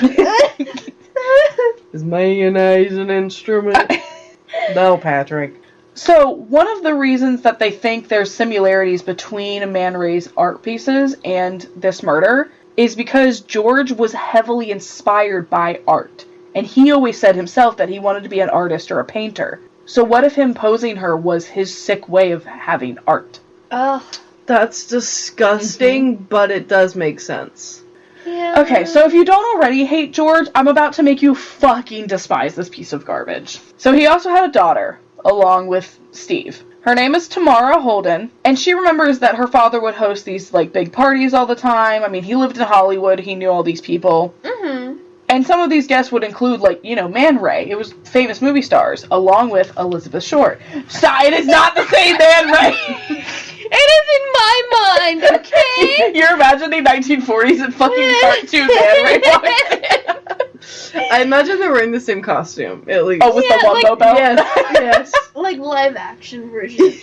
Is mayonnaise an instrument? No, Patrick. So, one of the reasons that they think there's similarities between Man Ray's art pieces and this murder is because George was heavily inspired by art. And he always said himself that he wanted to be an artist or a painter. So what if him posing her was his sick way of having art? Ugh. That's disgusting, but it does make sense. Yeah. Okay, so if you don't already hate George, I'm about to make you fucking despise this piece of garbage. So he also had a daughter, along with Steve. Her name is Tamara Holden, and she remembers that her father would host these, like, big parties all the time. I mean, he lived in Hollywood, he knew all these people. Mm-hmm. And some of these guests would include, like, you know, Man Ray. It was famous movie stars, along with Elizabeth Short. It is not the same Man Ray! It is in my mind, okay? You're imagining 1940s and fucking cartoon Man Ray walks in. I imagine they were in the same costume, at least. Oh, with Yeah, the Wumbo like- belt? Yes. Like live action version.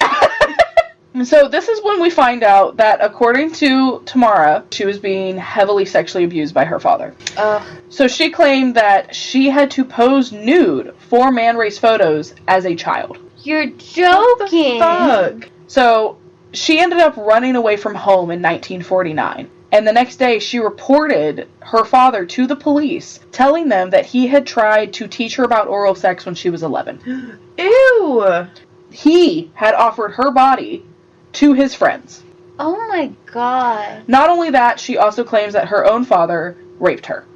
So this is when we find out that, according to Tamara, she was being heavily sexually abused by her father. Ugh. So she claimed that she had to pose nude for Man Ray's photos as a child. You're joking. Fuck. So she ended up running away from home in 1949. And the next day, she reported her father to the police, telling them that he had tried to teach her about oral sex when she was 11. Ew. He had offered her body to his friends. Oh my god. Not only that, she also claims that her own father raped her.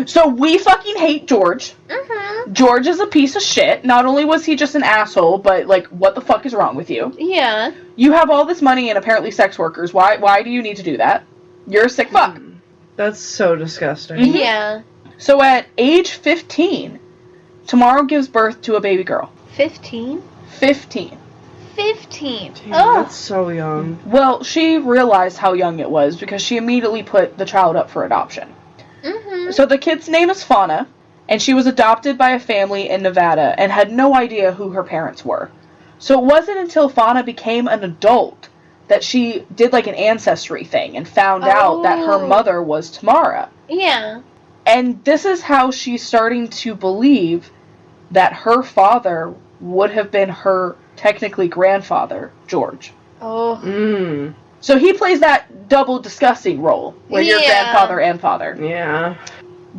So we fucking hate George. Mm-hmm. George is a piece of shit. Not only was he just an asshole, but, like, what the fuck is wrong with you? Yeah. You have all this money and apparently sex workers. Why do you need to do that? You're a sick fuck. That's so disgusting. Mhm. Yeah. So at age 15, Tamara gives birth to a baby girl. 15? 15. 15. Damn, Oh. that's so young. Well, she realized how young it was because she immediately put the child up for adoption. Mm-hmm. So the kid's name is Fauna, and she was adopted by a family in Nevada and had no idea who her parents were. So it wasn't until Fauna became an adult that she did like an ancestry thing and found out that her Oh. mother was Tamara. Yeah. And this is how she's starting to believe that her father would have been her technically grandfather, George. Oh. Mm. So he plays that double disgusting role, where you're Yeah. grandfather and father. Yeah.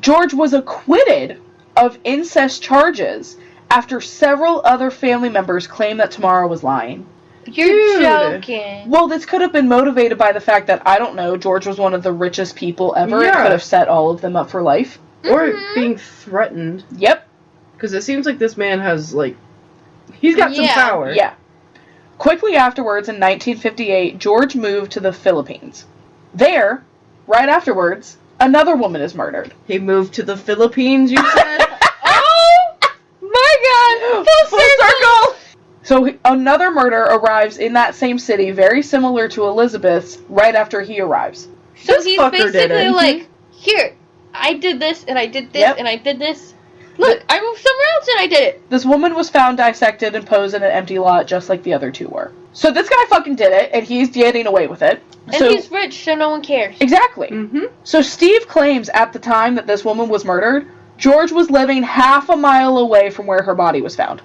George was acquitted of incest charges after several other family members claimed that Tamara was lying. You're Dude. joking. Well, this could have been motivated by the fact that, I don't know, George was one of the richest people ever. It Yeah. could have set all of them up for life. Or Mhm. being threatened. Yep. Because it seems like this man has, like, he's got some Yeah. power. Yeah. Quickly afterwards, in 1958, George moved to the Philippines. There, right afterwards, another woman is murdered. He moved to the Philippines, you said? Oh my god! Full circle! So another murder arrives in that same city, very similar to Elizabeth's, right after he arrives. So This he's fucker did basically it. like, here, I did this, and I did this, Yep. and I did this. Look, I moved somewhere else, and I did it. This woman was found dissected and posed in an empty lot, just like the other two were. So this guy fucking did it, and he's getting away with it. And So he's rich, so no one cares. exactly. Mm-hmm. So Steve claims at the time that this woman was murdered, George was living half a mile away from where her body was found.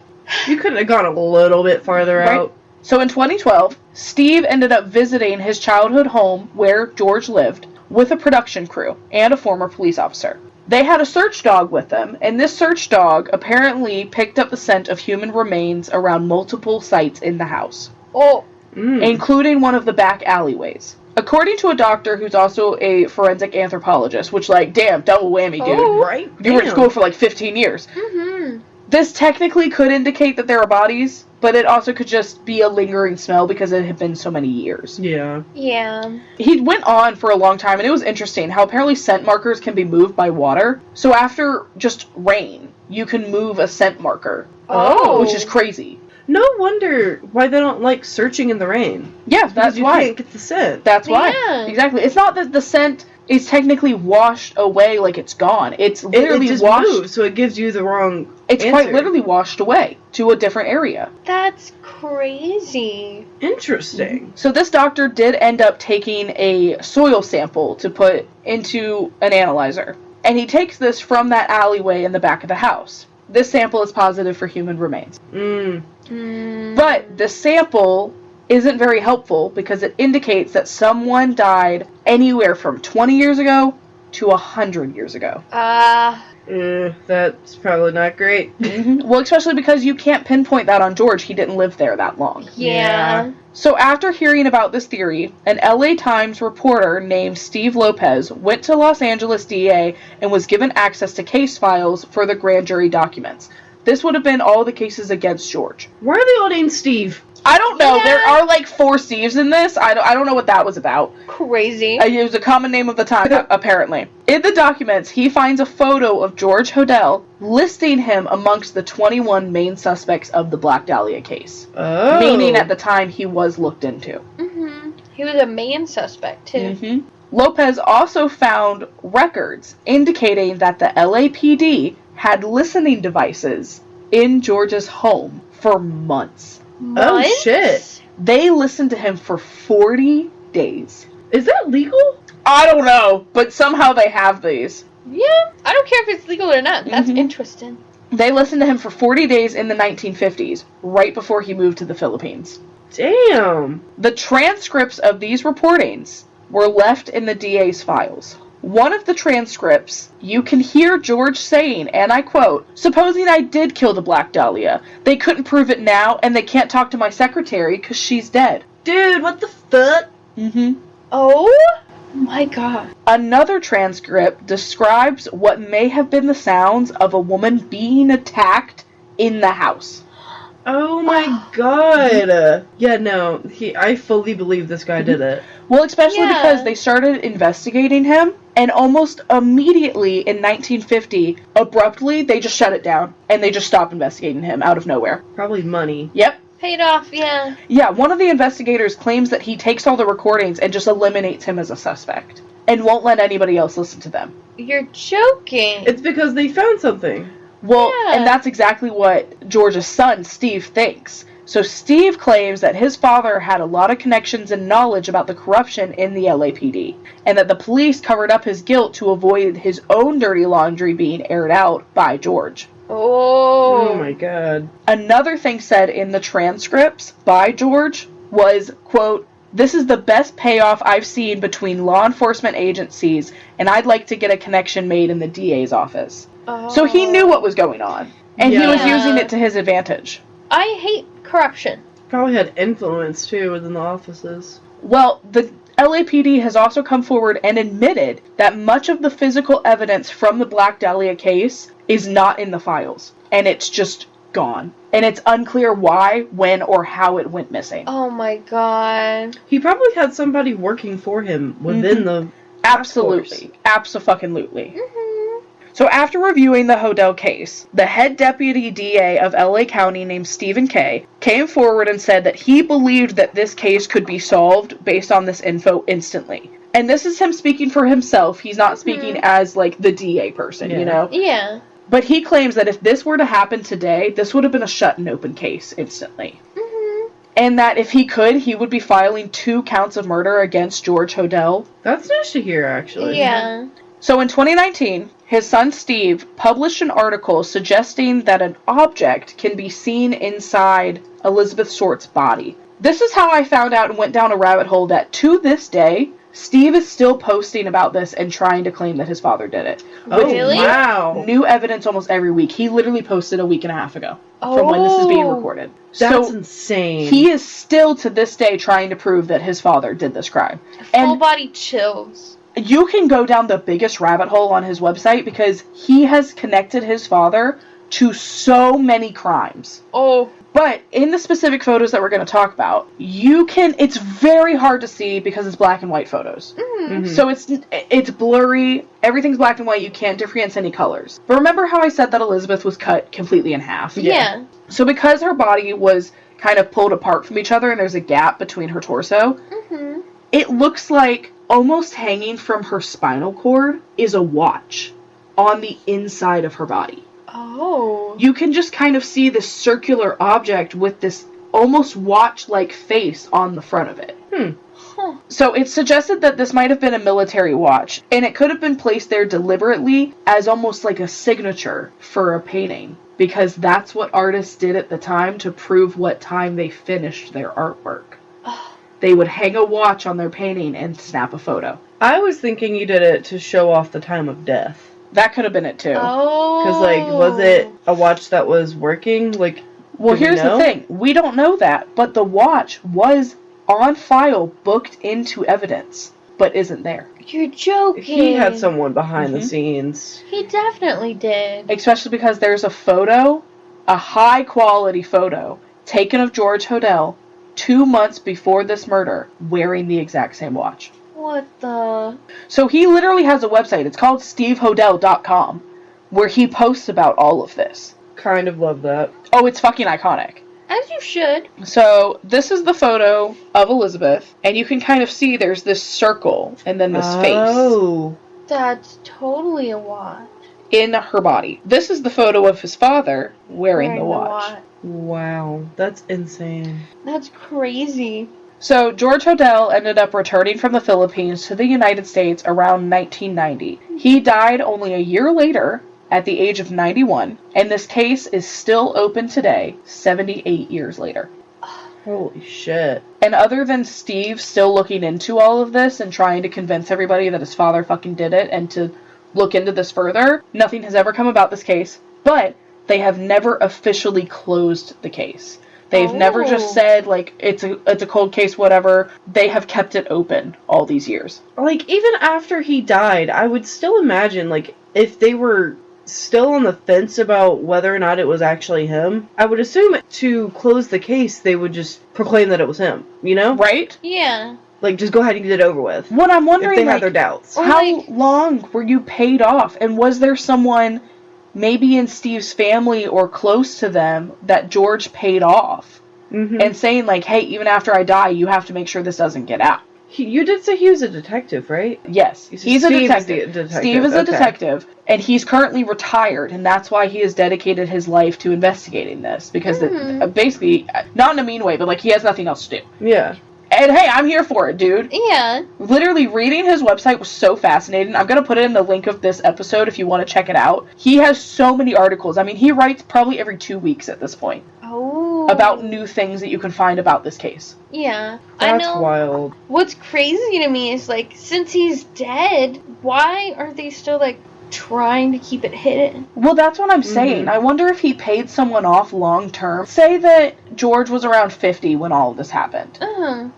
You couldn't have gone a little bit farther Right. out. So in 2012, Steve ended up visiting his childhood home where George lived with a production crew and a former police officer. They had a search dog with them, and this search dog apparently picked up the scent of human remains around multiple sites in the house, including one of the back alleyways. According to a doctor who's also a forensic anthropologist, which, like, damn, double whammy, dude. Oh, right? You were in school for like 15 years. This technically could indicate that there are bodies, but it also could just be a lingering smell because it had been so many years. Yeah. Yeah. He went on for a long time, and it was interesting how apparently scent markers can be moved by water. So after just rain, you can move a scent marker. Oh. Which is crazy. No wonder why they don't like searching in the rain. Yeah, that's you why. can't get the scent. That's why. Yeah. Exactly. It's not that the scent is technically washed away like it's gone. It's literally it just washed. moves, so it gives you the wrong It's answer. quite literally washed away to a different area. That's crazy. Interesting. So this doctor did end up taking a soil sample to put into an analyzer. And he takes this from that alleyway in the back of the house. This sample is positive for human remains. But the sample isn't very helpful because it indicates that someone died anywhere from 20 years ago to 100 years ago. That's probably not great. Well, especially because you can't pinpoint that on George. He didn't live there that long. Yeah. So after hearing about this theory, an LA Times reporter named Steve Lopez went to Los Angeles DA and was given access to case files for the grand jury documents. This would have been all the cases against George. Why are they all named Steve? I don't know. Yeah. There are like 4 Steves in this. I don't know what that was about. Crazy. It was a common name of the time, apparently. In the documents, he finds a photo of George Hodel listing him amongst the 21 main suspects of the Black Dahlia case. Oh. Meaning at the time he was looked into. He was a main suspect, too. Lopez also found records indicating that the LAPD had listening devices in George's home for months. Oh, shit. They listened to him for 40 days. Is that legal? I don't know, but somehow they have these. Yeah. I don't care if it's legal or not. That's interesting. They listened to him for 40 days in the 1950s, right before he moved to the Philippines. Damn. The transcripts of these reportings were left in the DA's files. One of the transcripts, you can hear George saying, and I quote, "Supposing I did kill the Black Dahlia, they couldn't prove it now, and they can't talk to my secretary because she's dead." Dude, what the fuck? Oh my god. Another transcript describes what may have been the sounds of a woman being attacked in the house. Oh my god. Yeah, no, I fully believe this guy did it. Well, especially Yeah. because they started investigating him, and almost immediately in 1950, abruptly, they just shut it down, and they just stopped investigating him out of nowhere. Probably money. Yep. Paid off, yeah. Yeah, one of the investigators claims that he takes all the recordings and just eliminates him as a suspect, and won't let anybody else listen to them. You're joking. It's because they found something. Well, Yeah. and that's exactly what George's son, Steve, thinks. So Steve claims that his father had a lot of connections and knowledge about the corruption in the LAPD, and that the police covered up his guilt to avoid his own dirty laundry being aired out by George. Oh my god. Another thing said in the transcripts by George was, quote, "This is the best payoff I've seen between law enforcement agencies, and I'd like to get a connection made in the DA's office." So he knew what was going on, and he was Yeah. using it to his advantage. I hate corruption. Probably had influence too within the offices. Well, the LAPD has also come forward and admitted that much of the physical evidence from the Black Dahlia case is not in the files, and it's just gone. And it's unclear why, when, or how it went missing. Oh my god. He probably had somebody working for him within the Absolutely. Abso-fucking-lutely. So after reviewing the Hodel case, the head deputy DA of LA County named Stephen Kay came forward and said that he believed that this case could be solved based on this info instantly. And this is him speaking for himself. He's not speaking as, like, the DA person, you know? Yeah. But he claims that if this were to happen today, this would have been a shut and open case instantly. And that if he could, he would be filing 2 counts of murder against George Hodel. That's nice to hear, actually. Yeah. So in 2019, his son Steve published an article suggesting that an object can be seen inside Elizabeth Short's body. This is how I found out and went down a rabbit hole that to this day, Steve is still posting about this and trying to claim that his father did it. Oh, Really? wow. New evidence almost every week. He literally posted a week and a half ago from when this is being recorded. That's So insane. he is still to this day trying to prove that his father did this crime. Full And body chills. you can go down the biggest rabbit hole on his website because he has connected his father to so many crimes. Oh, But in the specific photos that we're going to talk about, it's very hard to see because it's black and white photos. Mhm. So it's blurry, everything's black and white, you can't differentiate any colors. But remember how I said that Elizabeth was cut completely in half? yeah. So because her body was kind of pulled apart from each other and there's a gap between her torso, Mm-hmm. it looks like almost hanging from her spinal cord is a watch on the inside of her body. Oh. You can just kind of see this circular object with this almost watch-like face on the front of it. Huh. So it's suggested that this might have been a military watch, and it could have been placed there deliberately as almost like a signature for a painting, because that's what artists did at the time to prove what time they finished their artwork. They would hang a watch on their painting and snap a photo. I was thinking you did it to show off the time of death. That could have been it too. Oh. Because, like, was it a watch that was working? Like, Well, do we here's the know? thing. We don't know that, but the watch was on file, booked into evidence, but isn't there. You're joking. He had someone behind the Mhm. scenes. He definitely did. Especially because there's a photo, a high-quality photo, taken of George Hodel 2 months before this murder, wearing the exact same watch. What the? So he literally has a website. It's called stevehodel.com, where he posts about all of this. Kind of love that. Oh, it's fucking iconic. As you should. So this is the photo of Elizabeth, and you can kind of see there's this circle and then this face Oh. That's totally a watch. in her body. This is the photo of his father wearing the watch. Wow. That's insane. That's crazy. So George Hodel ended up returning from the Philippines to the United States around 1990. He died only a year later at the age of 91, and this case is still open today, 78 years later. Holy shit. And other than Steve still looking into all of this and trying to convince everybody that his father fucking did it and to look into this further, nothing has ever come about this case, but they have never officially closed the case. They've never just said, like, it's a cold case, whatever. They have kept it open all these years. Like, even after he died, I would still imagine, like, if they were still on the fence about whether or not it was actually him, I would assume to close the case, they would just proclaim that it was him, you know? Right? Yeah. Like, just go ahead and get it over with. What I'm wondering, If they had like, their doubts. Or, how like- long were you paid off? And was there someone, maybe in Steve's family or close to them, that George paid off? Mm-hmm. And saying, like, hey, even after I die, you have to make sure this doesn't get out. You did say he was a detective, right? Yes, You said he's a Steve is detective. the detective, Steve is a okay. detective, and he's currently retired, and that's why he has dedicated his life to investigating this. Because basically, not in a mean way, but, like, he has nothing else to do. Yeah. And hey, I'm here for it, dude. Yeah. Literally, reading his website was so fascinating. I'm going to put it in the link of this episode if you want to check it out. He has so many articles. I mean, he writes probably every 2 weeks at this point Oh. about new things that you can find about this case. Yeah. I That's know. wild. What's crazy to me is, like, since he's dead, why aren't they still, like, trying to keep it hidden? Well, that's what I'm saying. I wonder if he paid someone off long term. Say that George was around 50 when all of this happened.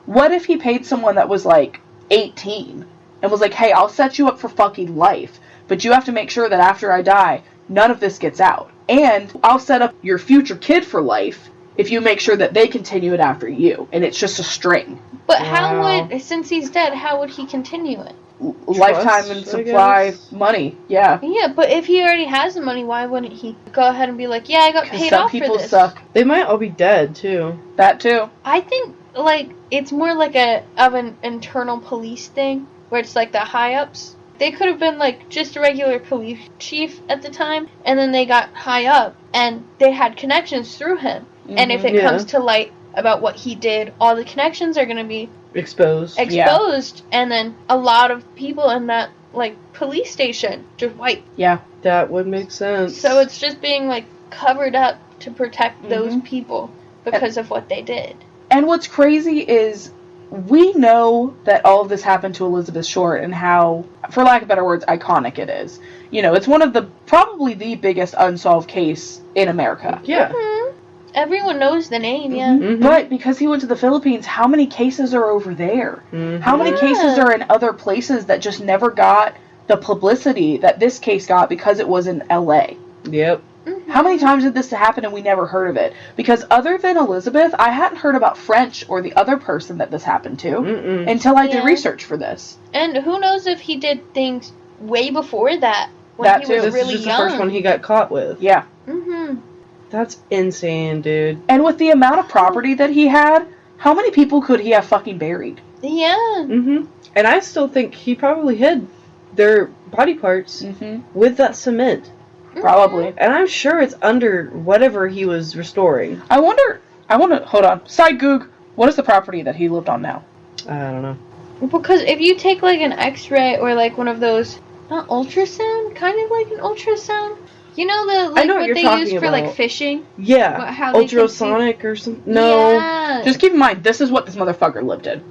What if he paid someone that was like 18 and was like, hey, I'll set you up for fucking life, but you have to make sure that after I die, none of this gets out. And I'll set up your future kid for life if you make sure that they continue it after you. And it's just a string. But how Wow. would, since he's dead, how would he continue it? Lifetime and I supply guess. money. Yeah. Yeah, but if he already has the money, why wouldn't he go ahead and be like, yeah, I got Because paid some off for people this? suck. They might all be dead, too. That too. I think, like, it's more like an internal police thing, where it's like the high-ups. They could have been, like, just a regular police chief at the time, and then they got high up, and they had connections through him. And if it Yeah. comes to light about what he did, all the connections are going to be Exposed. exposed, and then a lot of people in that, like, police station just white. Yeah. That would make sense. So it's just being, like, covered up to protect those people because of what they did. And what's crazy is we know that all of this happened to Elizabeth Short and how, for lack of better words, iconic it is. You know, it's one of the, probably the biggest unsolved case in America. Yeah. Everyone knows the name, yeah. Mhm. But because he went to the Philippines, how many cases are over there? Mhm. How many cases are in other places that just never got the publicity that this case got because it was in LA? Yep. How many times did this happen and we never heard of it? Because other than Elizabeth, I hadn't heard about French or the other person that this happened to Mm-mm. until I did Yeah. research for this. And who knows if he did things way before that, when That he too. was This really is just young. the first one he got caught with. Yeah. Mm-hmm. That's insane, dude. And with the amount of property that he had, how many people could he have fucking buried? Yeah. Mm-hmm. And I still think he probably hid their body parts Mm-hmm. with that cement. Probably. And I'm sure it's under whatever he was restoring. I want to, hold on. Side Goog, what is the property that he lived on now? I don't know. Because if you take like an X-ray or like one of those, not ultrasound, kind of like an ultrasound. You know the like I know what what you're they talking use for like about. fishing? Yeah. How they can see- Ultrasonic or something? No. Yeah. Just keep in mind, this is what this motherfucker lived in.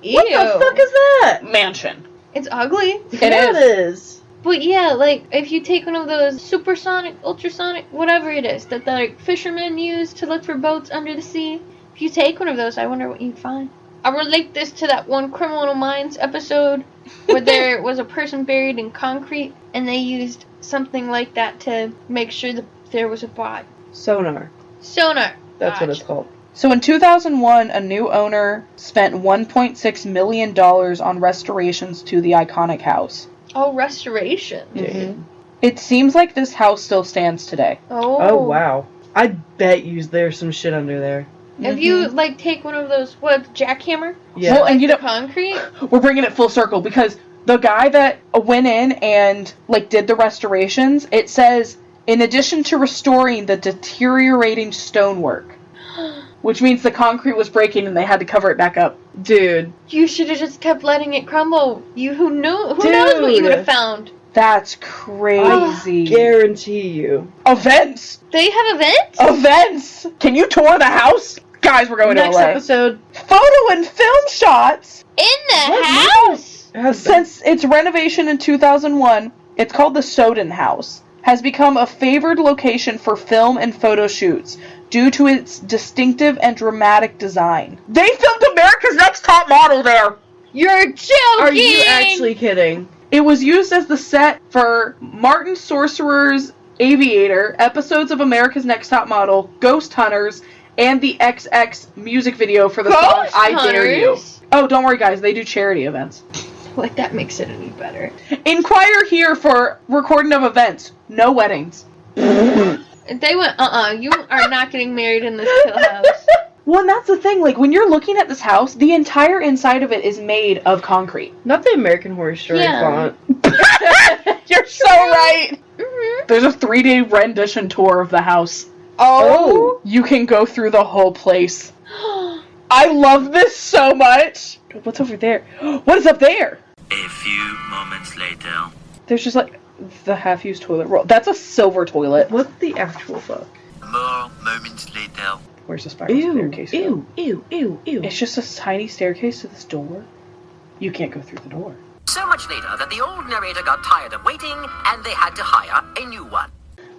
Ew. What the fuck is that? Mansion. It's ugly. It is. But yeah, like if you take one of those supersonic, ultrasonic, whatever it is that the like, fishermen use to look for boats under the sea, if you take one of those, I wonder what you'd find. I relate this to that one Criminal Minds episode where there was a person buried in concrete and they used something like that to make sure that there was a body. Sonar. Sonar. That's what Gotcha. it's called. So in 2001, a new owner spent $1.6 million on restorations to the iconic house. Oh, restoration. Mhm. It seems like this house still stands today. Oh. Oh, wow. I bet you there's some shit under there. If you like take one of those, what, jackhammer? Yeah. Well, and you know, Concrete? we're bringing it full circle because the guy that went in and like did the restorations, it says, in addition to restoring the deteriorating stonework, which means the concrete was breaking and they had to cover it back up. Dude. You should have just kept letting it crumble. Who knows what you would have found? That's crazy. Guarantee you. Events! They have events? Events! Can you tour the house? Guys, we're going Next to LA. episode. Photo and film shots! In the What? house? Has Since its renovation in 2001, it's called the Soden House, has become a favored location for film and photo shoots due to its distinctive and dramatic design. They filmed America's Next Top Model there! You're joking! Are you actually kidding? It was used as the set for Martin Sorcerer's Aviator, episodes of America's Next Top Model, Ghost Hunters, and the XX music video for the song Ghost I Dare You. Hunters? Oh, don't worry guys, they do charity events. Like, that makes it any better. Inquire here for recording of events. No weddings. They went, you are not getting married in this kill house. Well, and that's the thing. Like, when you're looking at this house, the entire inside of it is made of concrete. Not the American Horror Story Yeah. font. You're so right. Mm-hmm. There's a 3-day rendition tour of the house. Oh. You can go through the whole place. I love this so much. What's over there? What is up there? A few moments later. There's just like the half-used toilet roll. That's a silver toilet. What the actual fuck? More moments later. Where's the spiral Ew, staircase? go? ew, ew, ew, ew. It's just a tiny staircase to this door. You can't go through the door. So much later that the old narrator got tired of waiting and they had to hire a new one.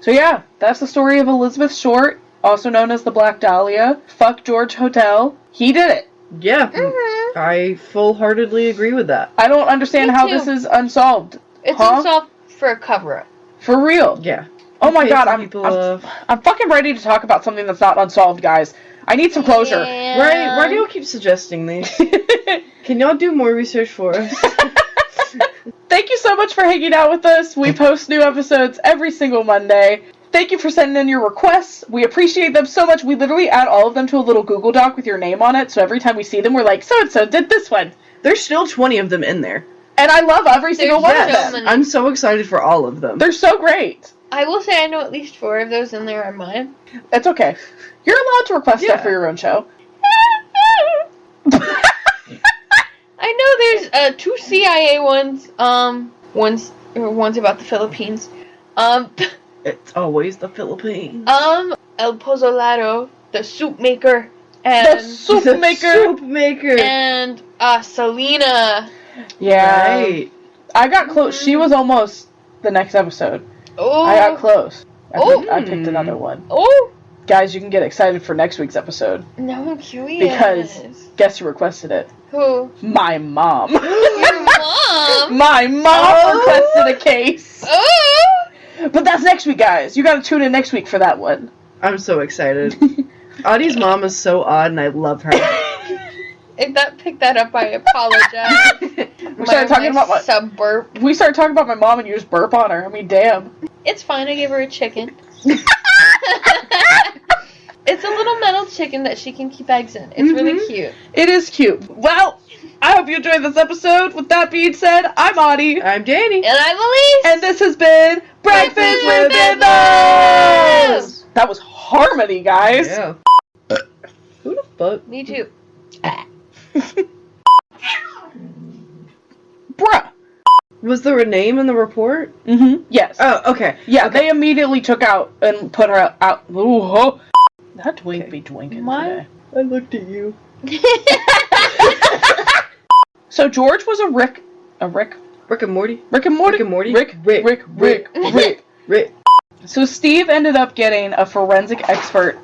So yeah, that's the story of Elizabeth Short, also known as the Black Dahlia. Fuck George Hotel. He did it. Yeah. Mm-hmm. I full-heartedly agree with that. I don't understand Me how too. this is unsolved. It's Huh? unsolved for a cover-up. For real. Yeah. Oh my Pissing god, people off. I'm fucking ready to talk about something that's not unsolved, guys. I need some closure. Yeah. Why do y'all keep suggesting these? Can y'all do more research for us? Thank you so much for hanging out with us. We post new episodes every single Monday. Thank you for sending in your requests. We appreciate them so much. We literally add all of them to a little Google Doc with your name on it, so every time we see them, we're like, so-and-so did this one. There's still 20 of them in there. And I love every single one of so them. many. I'm so excited for all of them. They're so great. I will say I know at least 4 of those in there are mine. It's okay. You're allowed to request Yeah. stuff for your own show. I know there's 2 CIA ones. One's about the Philippines. It's always the Philippines. El Pozolado, the soup maker, And The soup The maker. soup maker. and Selena. Yeah. Right. I got close. She was almost the next episode. Oh. I got close. I picked Mm. another one. Oh. Guys, you can get excited for next week's episode. No, I'm curious. Because guess who requested it? Who? My mom. Your mom. My mom requested a case. Oh. But that's next week, guys. You gotta tune in next week for that one. I'm so excited. Audie's mom is so odd, and I love her. If that picked that up, I apologize. We started talking about my sub burp. We started talking about my mom, and you just burp on her. I mean, damn. It's fine. I gave her a chicken. It's a little metal chicken that she can keep eggs in. It's really cute. It is cute. Well, I hope you enjoyed this episode. With that being said, I'm Audie. I'm Danny. And I'm Elise. And this has been Breakfast with Mythos! That was harmony, guys. Yeah. Who the fuck? Me too. Bruh. Was there a name in the report? Mm-hmm. Yes. Oh, okay. Yeah, Okay. they immediately took out and put her out. Ooh, oh. That twink be twinking today. I looked at you. So George was a Rick Rick and Morty? Rick and Morty? Rick and Morty? Rick. So Steve ended up getting a forensic expert.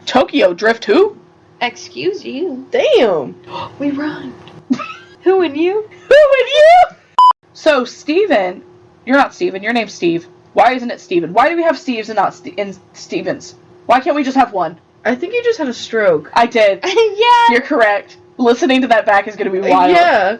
Tokyo Drift who? Excuse you. Damn. We rhymed. Who and you? Who and you? So Steven, you're not Steven, your name's Steve. Why isn't it Steven? Why do we have Steves and not Stevens? Why can't we just have one? I think you just had a stroke. I did. Yeah. You're correct. Listening to that back is going to be wild. Yeah.